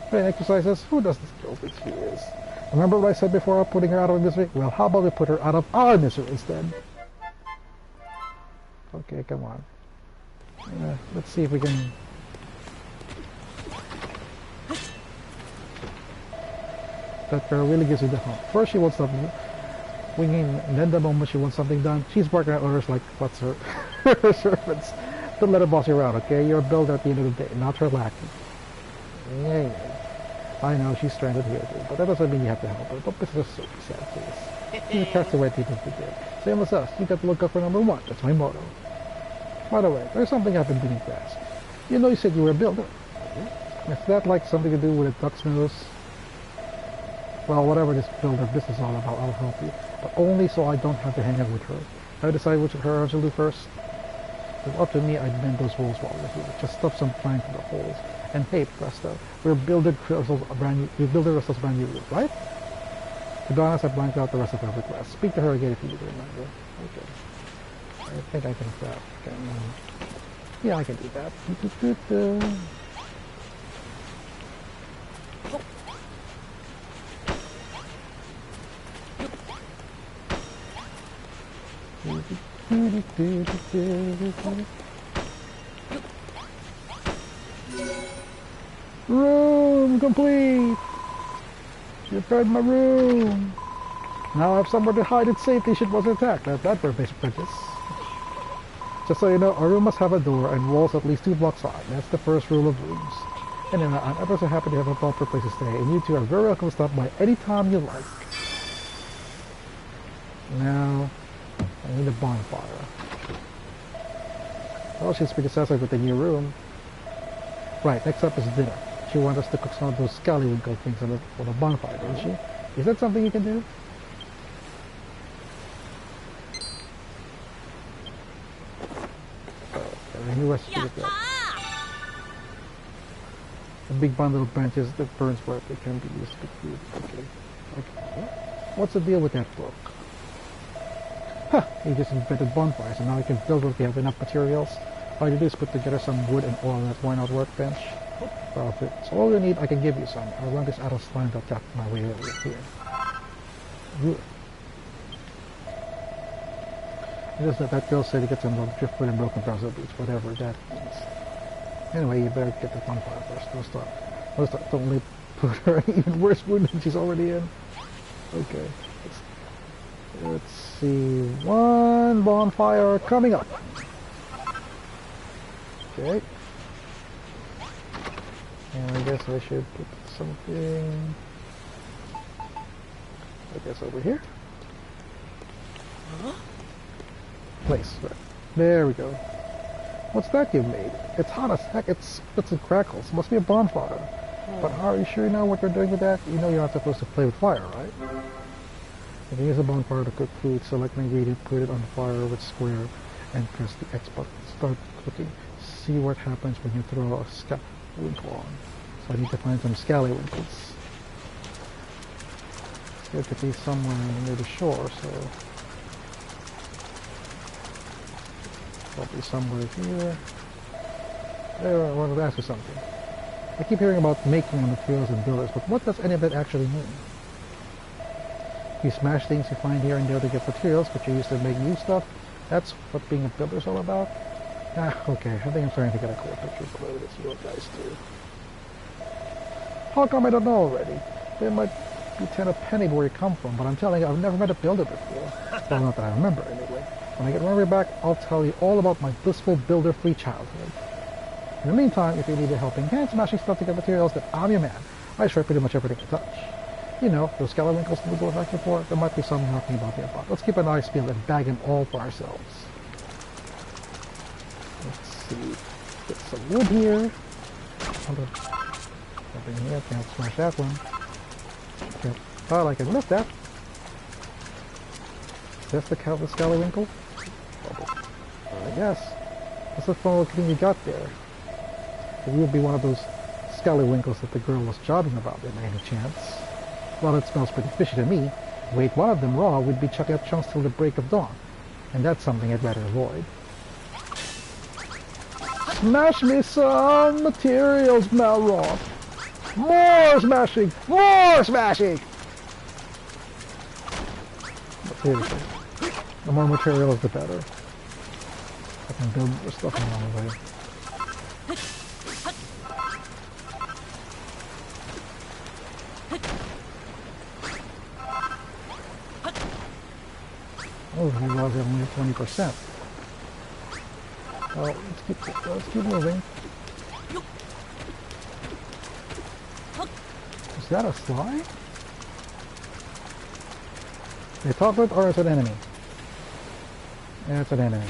Training exercises? Who does this girl think she is? Remember what I said before about putting her out of misery? Well, how about we put her out of our misery instead? Okay, come on. Let's see if we can... That girl really gives you the hump. First she wants something winging, and then the moment she wants something done, she's barking at orders like what's her her servants. Don't let her boss you around, okay? You're a builder at the end of the day, not her lackey. Yeah. I know she's stranded here too, but that doesn't mean you have to help her. Don't be so sad, please. She's a castaway people forget. Same as us, you got to look up for number 1. That's my motto. By the way, there's something I've been meaning to ask. You know you said you were a builder. Is that like something to do with a duck's nose? Well, whatever this builder business is all about, I'll help you. But only so I don't have to hang out with her. I decide which of her I shall do first. If it was up to me, I'd mend those walls while we're here. Just stuff some plank in the holes. And hey, presto, we're building ourselves a brand new roof, right? To be honest, I blanked out the rest of her request. Speak to her again if you need to remember. Okay. I think I can grab. Yeah, I can do that. Room complete! You've heard my room! Now I have somewhere to hide in safety should was attacked. That's that for basic apprentice. Just so you know, our room must have a door and walls at least 2 blocks high. That's the first rule of rooms. And then I'm ever so happy to have a proper place to stay, and you two are very welcome to stop by any time you like. Now, I need a bonfire. Well, she's pretty satisfied with the new room. Right, next up is dinner. She wants us to cook some of those scallywinkle things on the bonfire, doesn't she? Is that something you can do? New recipe. A big bundle of branches that burns bright. They can be used to food. Okay. Okay. What's the deal with that book? Huh, he just invented bonfires, and now we can build what we have enough materials. All you do is put together some wood and oil in that worn-out workbench. Well, if it's all you need, I can give you some. I'll run this out of slime that got my way over here. Good. Just that girl said he gets some driftwood and broken Brazil boots, whatever that means. Anyway, you better get the bonfire first. Don't only put her in even worse mood than she's already in. Okay. Let's see. One bonfire coming up. Okay. And I guess I should put something, I guess over here. Place. Right. There we go. What's that you made? It's hot as heck. It spits and crackles. Must be a bonfire. But are you sure you know what you're doing with that? You know you're not supposed to play with fire, right? You can use a bonfire to cook food. Select an ingredient, put it on fire with square, and press the X button. Start cooking. See what happens when you throw a scallywinkle on. So I need to find some scallywinkles. It's got to be somewhere near the shore, so probably somewhere here. There, I wanted to ask you something. I keep hearing about making materials and builders, but what does any of that actually mean? You smash things you find here and there to get materials, but you use to make new stuff. That's what being a builder is all about? Ah, okay. I think I'm starting to get a clear picture of what it is you guys do. How come I don't know already? There might be 10 a penny where you come from, but I'm telling you, I've never met a builder before. Well, not that I remember, anyway. When I get my way back, I'll tell you all about my blissful builder-free childhood. In the meantime, if you need a helping hand smashing stuff to get materials, then I'm your man. I destroy pretty much everything I touch. You know, those scallywinkles we were looking for, there might be something knocking about nearby. Let's keep an eye peeled and bag them all for ourselves. Let's see. Get some wood here. Something here. Can't smash that one. Okay. Well, I can lift that. Is that the scallywinkle? I guess. What's the fun little thing you got there? It would be one of those scallywinkles that the girl was jobbing about, by any chance. Well, it smells pretty fishy to me. Wait, one of them raw, we'd be chucking out chunks till the break of dawn. And that's something I'd rather avoid. Smash me some materials, Malroth! More smashing! More smashing! But seriously, the more materials, the better. I can build more stuff along the way. Oh, he was only 20%. Well, let's keep moving. Is that a slime? They talk with, or is it an enemy? Yeah, it's an enemy.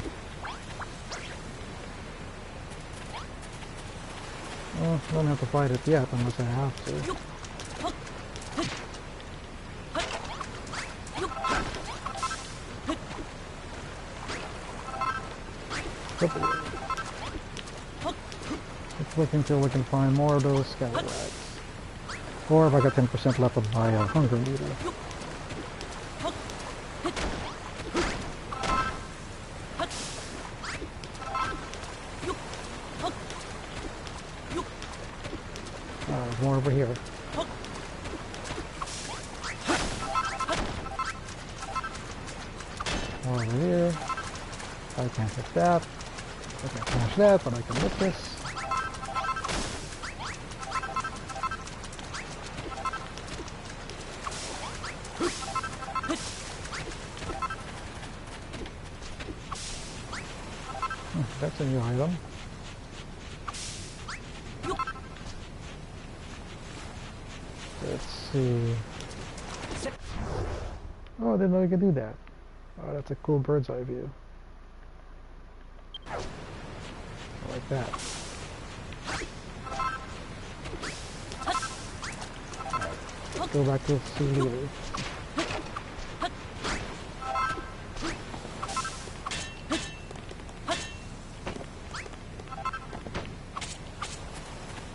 Well, I don't have to fight it yet unless I have to. Let's look until we can find more of those scallywags. Or if I got 10% left of my hunger meter. There's more over here. More over here. I can't hit that. I can't smash that, but I can lift this. That's a new item. Let's see. Oh, I didn't know you could do that. Oh, that's a cool bird's eye view. I like that. Right. Let's go back to the sea leader.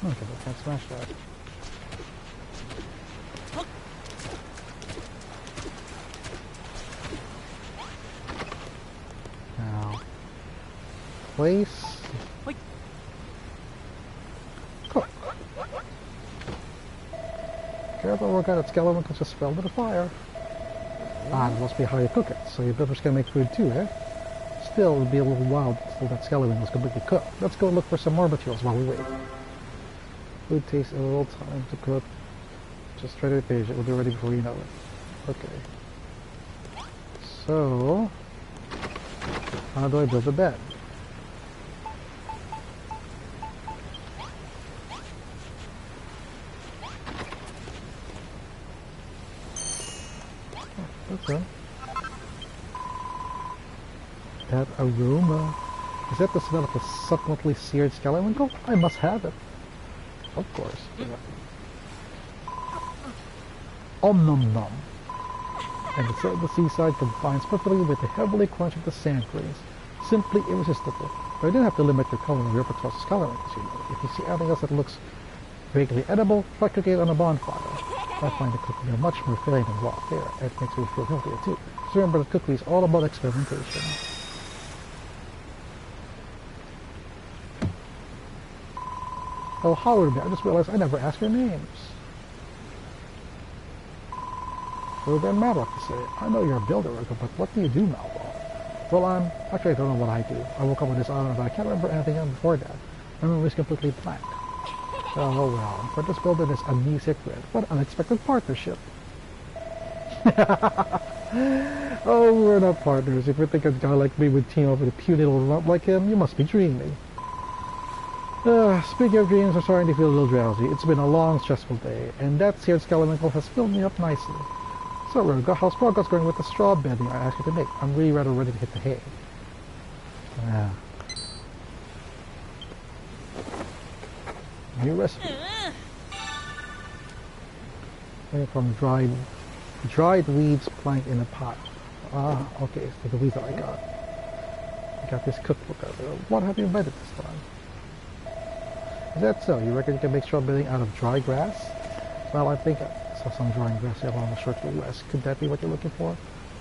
Okay, I can't smash that. Now, place. Cook. Careful, we're gonna skeleton can just fell into the fire. Ah, it must be how you cook it, so your builder's gonna make food too, eh? Still, it would be a little wild until that skeleton was completely cooked. Let's go look for some more materials while we wait. Food takes a little time to cook. Just try to be patient, it'll be ready before you know it. Okay. So, how do I build a bed? Okay. That aroma. Is that the smell of a succulently seared skeleton? I must have it. Of course. Om nom nom. And the scent of the seaside combines perfectly with the heavily crunch of the sand grains. Simply irresistible. But you don't have to limit your culinary repertoire to skeleton, you know. If you see anything else that looks vaguely edible, try cooking it on a bonfire. I find the cooking there much more filling than raw fare, and it makes me feel healthier too. So remember that cookery is all about experimentation. Oh, Howard, I just realized I never asked your names. Well, then Madlock to say, I know you're a builder, but what do you do, Mallow? Well, actually I don't know what I do. I woke up on this island, but I can't remember anything else before that. My memory's completely blank. Oh well, for this builder is amnesiac red. What unexpected partnership. Oh, we're not partners. If you think a guy like me would team up with a puny little lump like him, you must be dreaming. Speaking of dreams, I'm starting to feel a little drowsy. It's been a long, stressful day, and that seared skeleton has filled me up nicely. So, Rogue, how's progress going with the straw bedding I asked you to make? I'm really rather ready to hit the hay. Yeah. New recipe. Made from dried weeds planked in a pot. Ah, okay, so the weeds that I got. I got this cookbook out there. What have you invented this time? Is that so? You reckon you can make straw bedding out of dry grass? Well, I think I saw some drying grass here along the shore to the west. Could that be what you're looking for?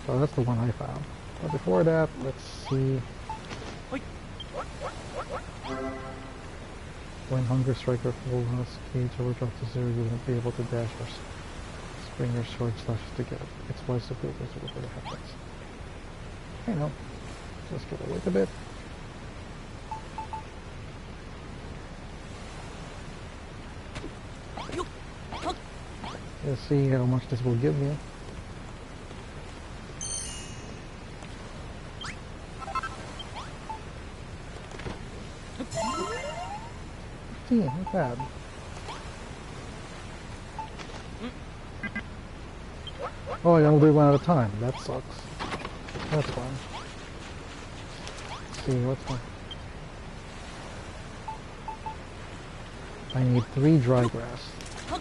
So that's the one I found. But before that, let's see. When hunger strikes your full cage overdrops to zero, you won't be able to dash or spring your sword slashes together. It's wise to build this before it happens. You know, just give it a bit. Let's see how much this will give me. Not bad. Oh, I only do one at a time. That sucks. That's fine. Let's see, what's one? I need 3 dry grass. So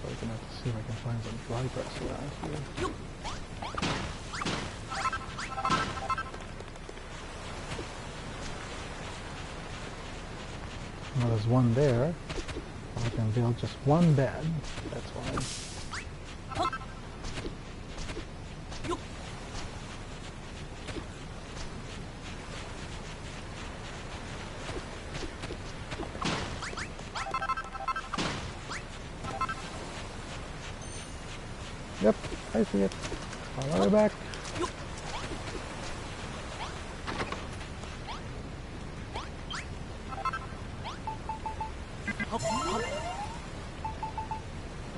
I'm gonna have to see if I can find some dry grass around here. Well, there's one there. I can build just one bed. That's fine. Yep, I see it. All the way back.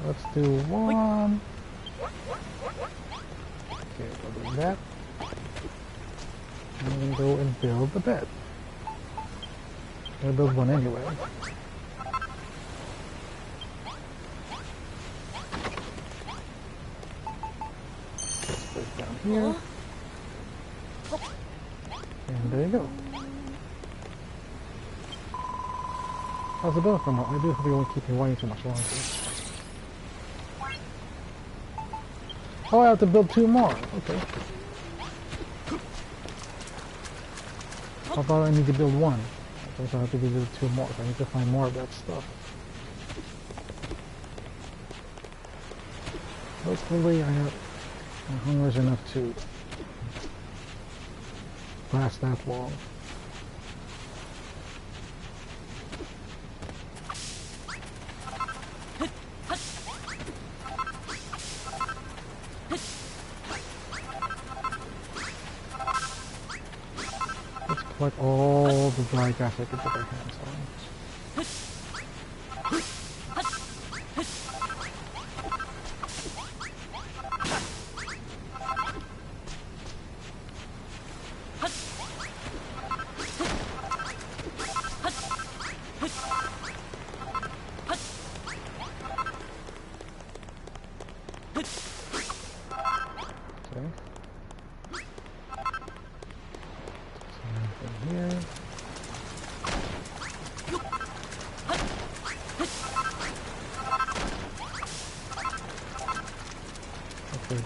Let's do one. Okay, we'll do that. And then go and build the bed. I'll build one anyway. Let's put it down here. And there you go. How's the build come out? I do hope you won't keep me waiting too much longer. Oh, I have to build 2 more. Okay. How about I need to build one? I guess I have to build two more. So I need to find more of that stuff. Hopefully I have my hunger's enough to last that long. Let's collect all the dry grass I can get our hands on.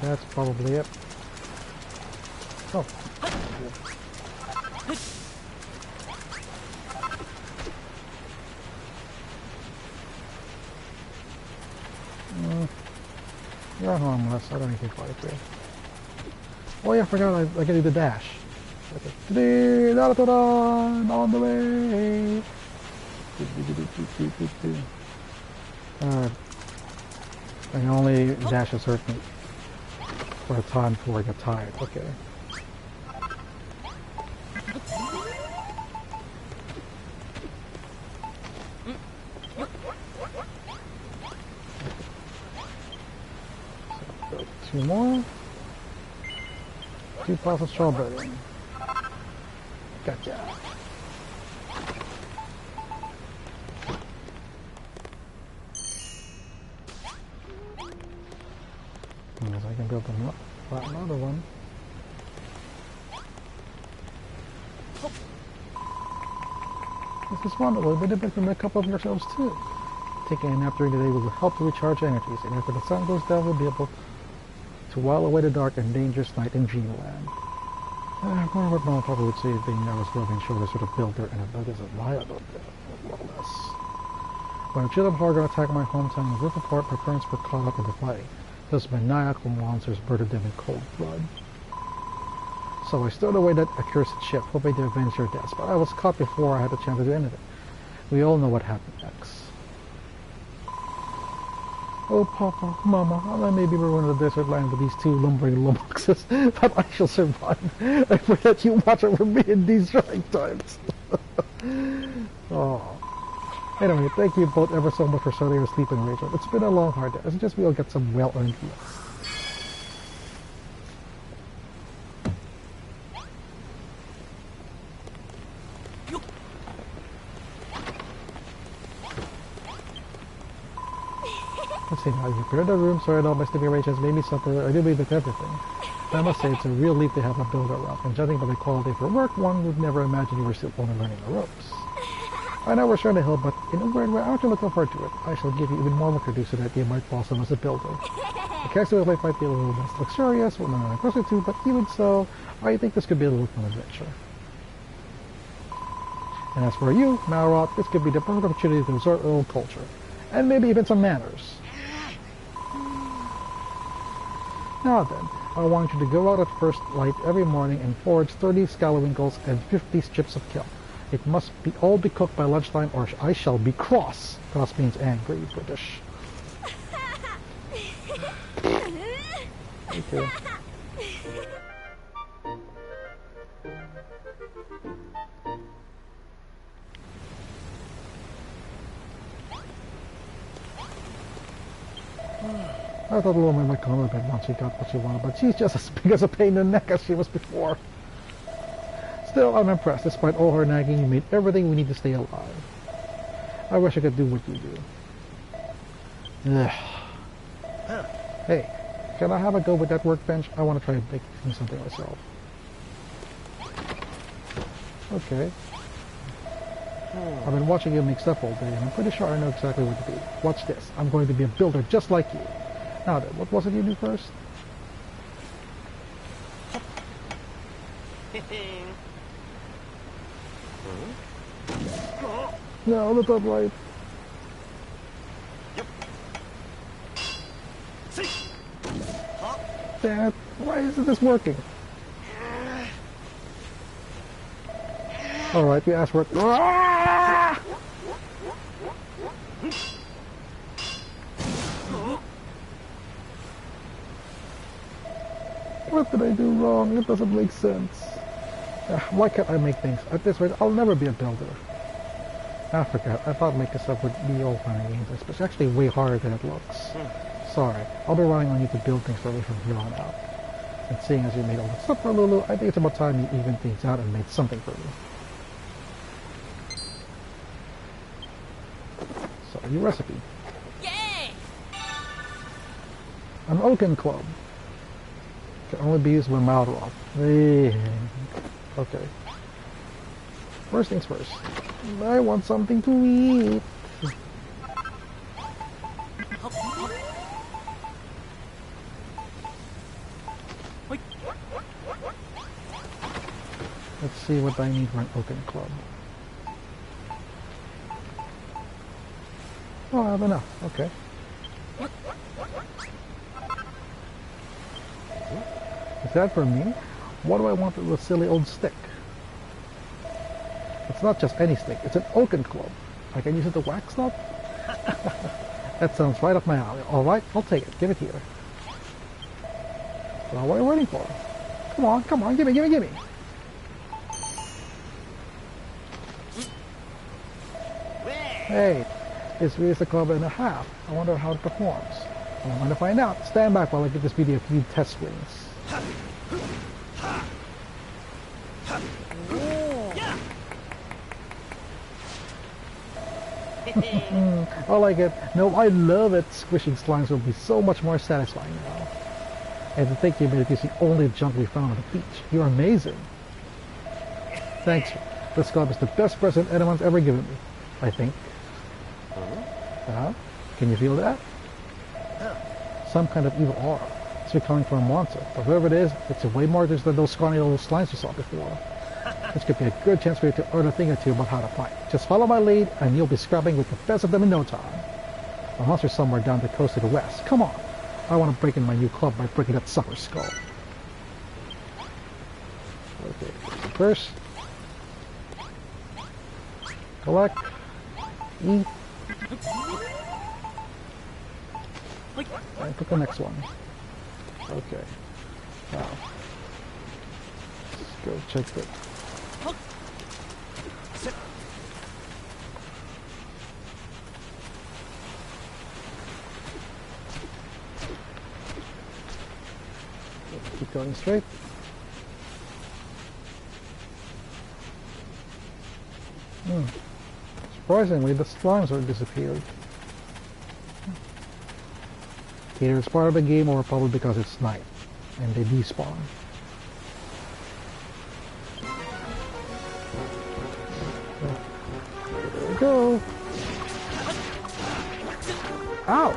That's probably it. Oh. You're harmless. I don't need to fight you. Oh yeah, I forgot I can do the dash. Okay. On the way. I can only dash a certain for a time before I get tired. Okay. So, two more. 2 piles of strawberry. Gotcha. I can build another one. This is wonderful. But you can make a cup of yourselves too. Taking a nap during the day will help to recharge energies, and after the sun goes down, we'll be able to while away the dark and dangerous night in Dreamland. I wonder what Mama Papa would say if they knew I was rubbing shoulders with a builder and a bug as a lion out there. Well, less. When Chill and Harga attacked my hometown and ripped apart, my parents were caught up in the fighting. Those maniacal monsters murdered them in cold blood. So I stowed away that accursed ship, hoping to avenge their deaths, but I was caught before I had the chance to do anything. We all know what happened next. Oh, Papa, Mama, I may be ruined in the desert land with these 2 lumbering lummoxes, but I shall survive. I pray that you watch over me in these trying times. Oh. Anyway, thank you both ever so much for starting your sleep arrangement. It's been a long, hard day. It's just we all get some well-earned rest. Let's see, now you prepared the room, sorted out my sleeping arrangements, made me supper. I do believe it's everything. But I must say, it's a real leap to have a builder around. And judging by the quality for work, one would never imagine you were still only learning the ropes. I know we're sharing the hill, but in a weird way, aren't you looking forward to it? I shall give you even more work to do so that you might blossom as a builder. The castle life might be a little less luxurious, what I'm closer to, but even so, I think this could be a little fun adventure. And as for you, Malrot, this could be the perfect opportunity to absorb a little culture. And maybe even some manners. Now then, I want you to go out at first light every morning and forage 30 scalawinkles and 50 strips of kelp. It must all be cooked by lunchtime or I shall be cross. Cross means angry, British. Okay. I thought the woman might come a bit once she got what she wanted, but she's just as big as a pain in the neck as she was before. Still, I'm impressed. Despite all her nagging, you made everything we need to stay alive. I wish I could do what you do. Ugh. Hey, can I have a go with that workbench? I want to try making something myself. Okay. I've been watching you make stuff all day, and I'm pretty sure I know exactly what to do. Watch this. I'm going to be a builder just like you. Now then, what was it you do first? No, the top right. Damn it. Why isn't this working? Alright, we asked for it. What did I do wrong? It doesn't make sense. Why can't I make things? At this rate, I'll never be a builder. I forgot. I thought making stuff would be all fun and games. It's actually way harder than it looks. Sorry. I'll be relying on you to build things for me from here on out. And seeing as you made all this stuff for Lulu, I think it's about time you evened things out and made something for me. So, your recipe. Yay! An oaken club. Can only be used when mouth off. Okay. First things first. I want something to eat. Let's see what I need for an oaken club. Oh, I have enough. Okay. Is that for me? What do I want with a silly old stick? It's not just any stick, it's an oaken club. I can use it to whack stuff? That sounds right up my alley. Alright, I'll take it. Give it here. Well, what are you waiting for? Come on, gimme. Hey, it's raised a club and a half. I wonder how it performs. I'm going to find out. Stand back while I give this video a few test swings. I like it. No, I love it. Squishing slimes will be so much more satisfying now. And to think you made it using only junk we found on the beach. You're amazing. Thanks. This club is the best present anyone's ever given me, I think. Can you feel that? Some kind of evil aura. It's becoming from a monster. But whoever it is, it's way more than those scrawny little slimes you saw before. This could be a good chance for you to learn a thing or two about how to fight. Just follow my lead, and you'll be scrapping with the best of them in no time. A monster somewhere down the coast to the west. Come on. I want to break in my new club by breaking that sucker's skull. Okay, first. Collect. Eat. And put the next one. Okay. Now. Let's go check that. Keep going straight. Surprisingly, the slimes are disappeared. Either it's part of the game or probably because it's night and they despawn. There we go. Ow!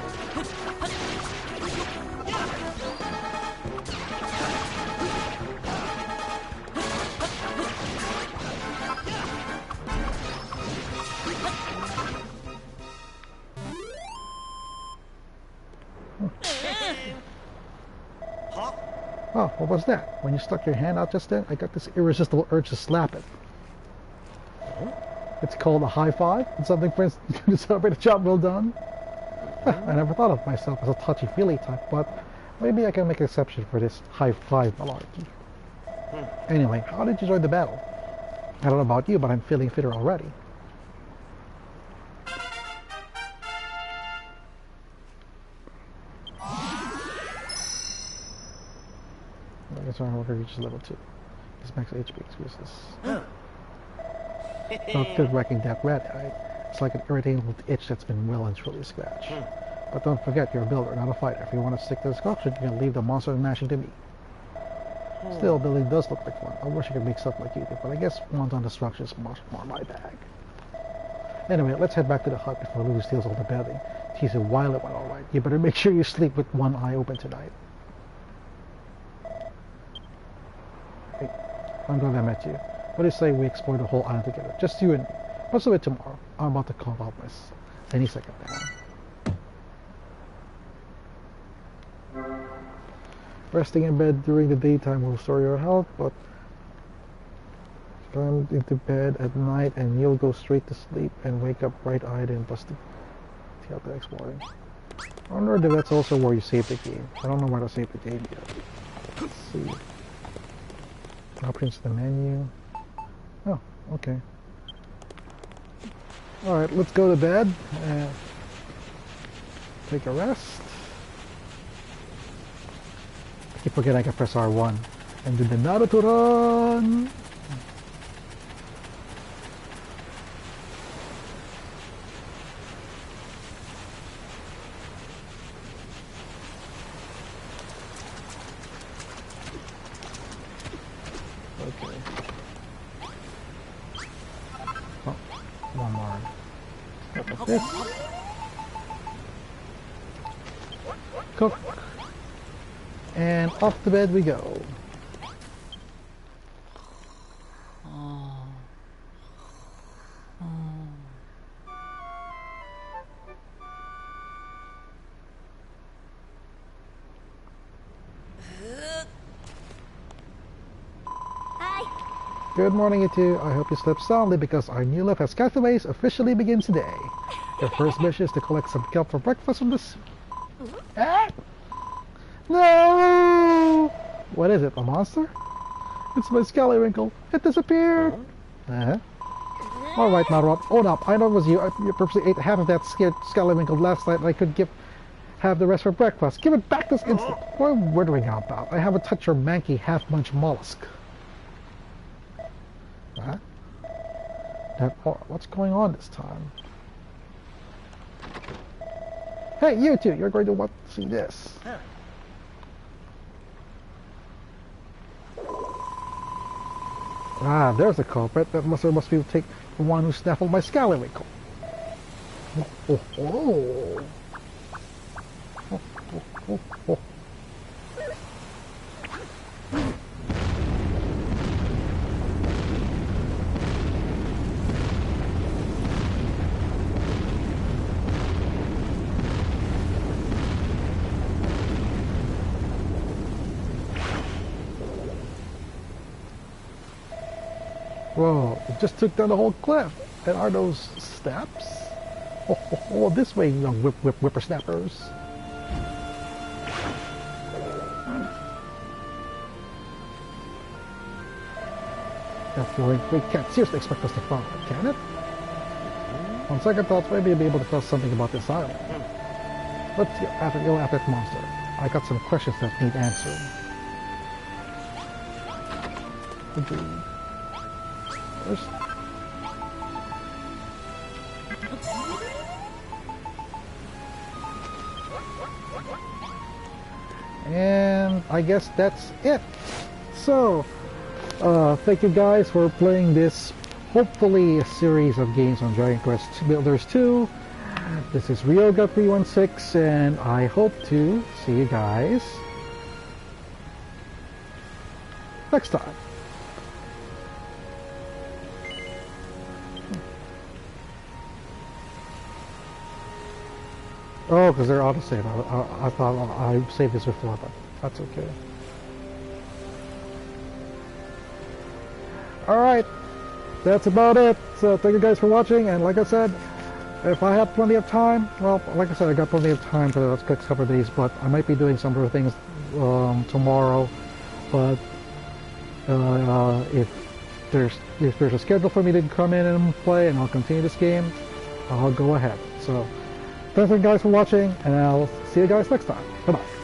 Oh, what was that? When you stuck your hand out just then, I got this irresistible urge to slap it. It's called a high five. It's something for instance to celebrate a job well done. I never thought of myself as a touchy-feely type, but maybe I can make an exception for this high five malarkey. Anyway, how did you enjoy the battle? I don't know about you, but I'm feeling fitter already. I guess I'm going to reach level 2. This max HP excuses. Not good wrecking that red eye. It's like an irritating little itch that's been well and truly scratched. But don't forget, you're a builder, not a fighter. If you want to stick to the sculpture, you can leave the monster mashing to me. Still, building does look like fun. I wish I could make stuff like you did, but I guess one-ton destruction is much more my bag. Anyway, let's head back to the hut before Lulu steals all the bedding. She's a while it went alright. You better make sure you sleep with one eye open tonight. Hey, I'm glad I met you. What do you say we explore the whole island together? Just you and me. Let's do it tomorrow. I'm about to call out this any second now. Resting in bed during the daytime will restore your health, but climb into bed at night and you'll go straight to sleep and wake up bright-eyed and busted. See how they're exploring. I wonder if that's also where you save the game. I don't know where to save the game yet. Let's see. Options to the menu. Oh, okay. Alright, let's go to bed and take a rest. I keep forgetting I can press R1 and do the Naruto run. This. Cook. And off to bed we go. Good morning, you two. I hope you slept soundly because our new life as castaways officially begins today. Your first mission is to collect some kelp for breakfast from this... Ah! No! What is it, a monster? It's my Scallywrinkle. It disappeared! Alright, Marot, own up. I know it was you. You purposely ate half of that scared Scallywrinkle last night and I could have the rest for breakfast. Give it back this instant! What are you wondering about? I haven't touched your manky half-munched mollusk. Huh? What's going on this time? Hey, you two! You're going to want to see this. Ah, there's the culprit. That must be the one who snaffled my Scallywrinkle. Oh, oh, oh. Oh, oh, oh. Whoa, it just took down the whole cliff. And are those steps? Oh, this way, young whippersnappers. That flooring can't seriously expect us to follow it, can it? On second thoughts, maybe you'll be able to tell us something about this island. Let's go after the monster. I got some questions that need answering. Agreed. And I guess that's it. So, thank you guys for playing this, hopefully a series of games on Dragon Quest Builders 2. This is Ryoga316, and I hope to see you guys next time. Oh, because they're auto-save. I thought I saved this before, but that's okay. Alright, that's about it. So thank you guys for watching, and like I said, if I have plenty of time, well, like I said, I got plenty of time for the next couple of days, but I might be doing some other things tomorrow. But if there's a schedule for me to come in and play, and I'll continue this game, I'll go ahead. So thanks you guys for watching, and I'll see you guys next time. Bye-bye.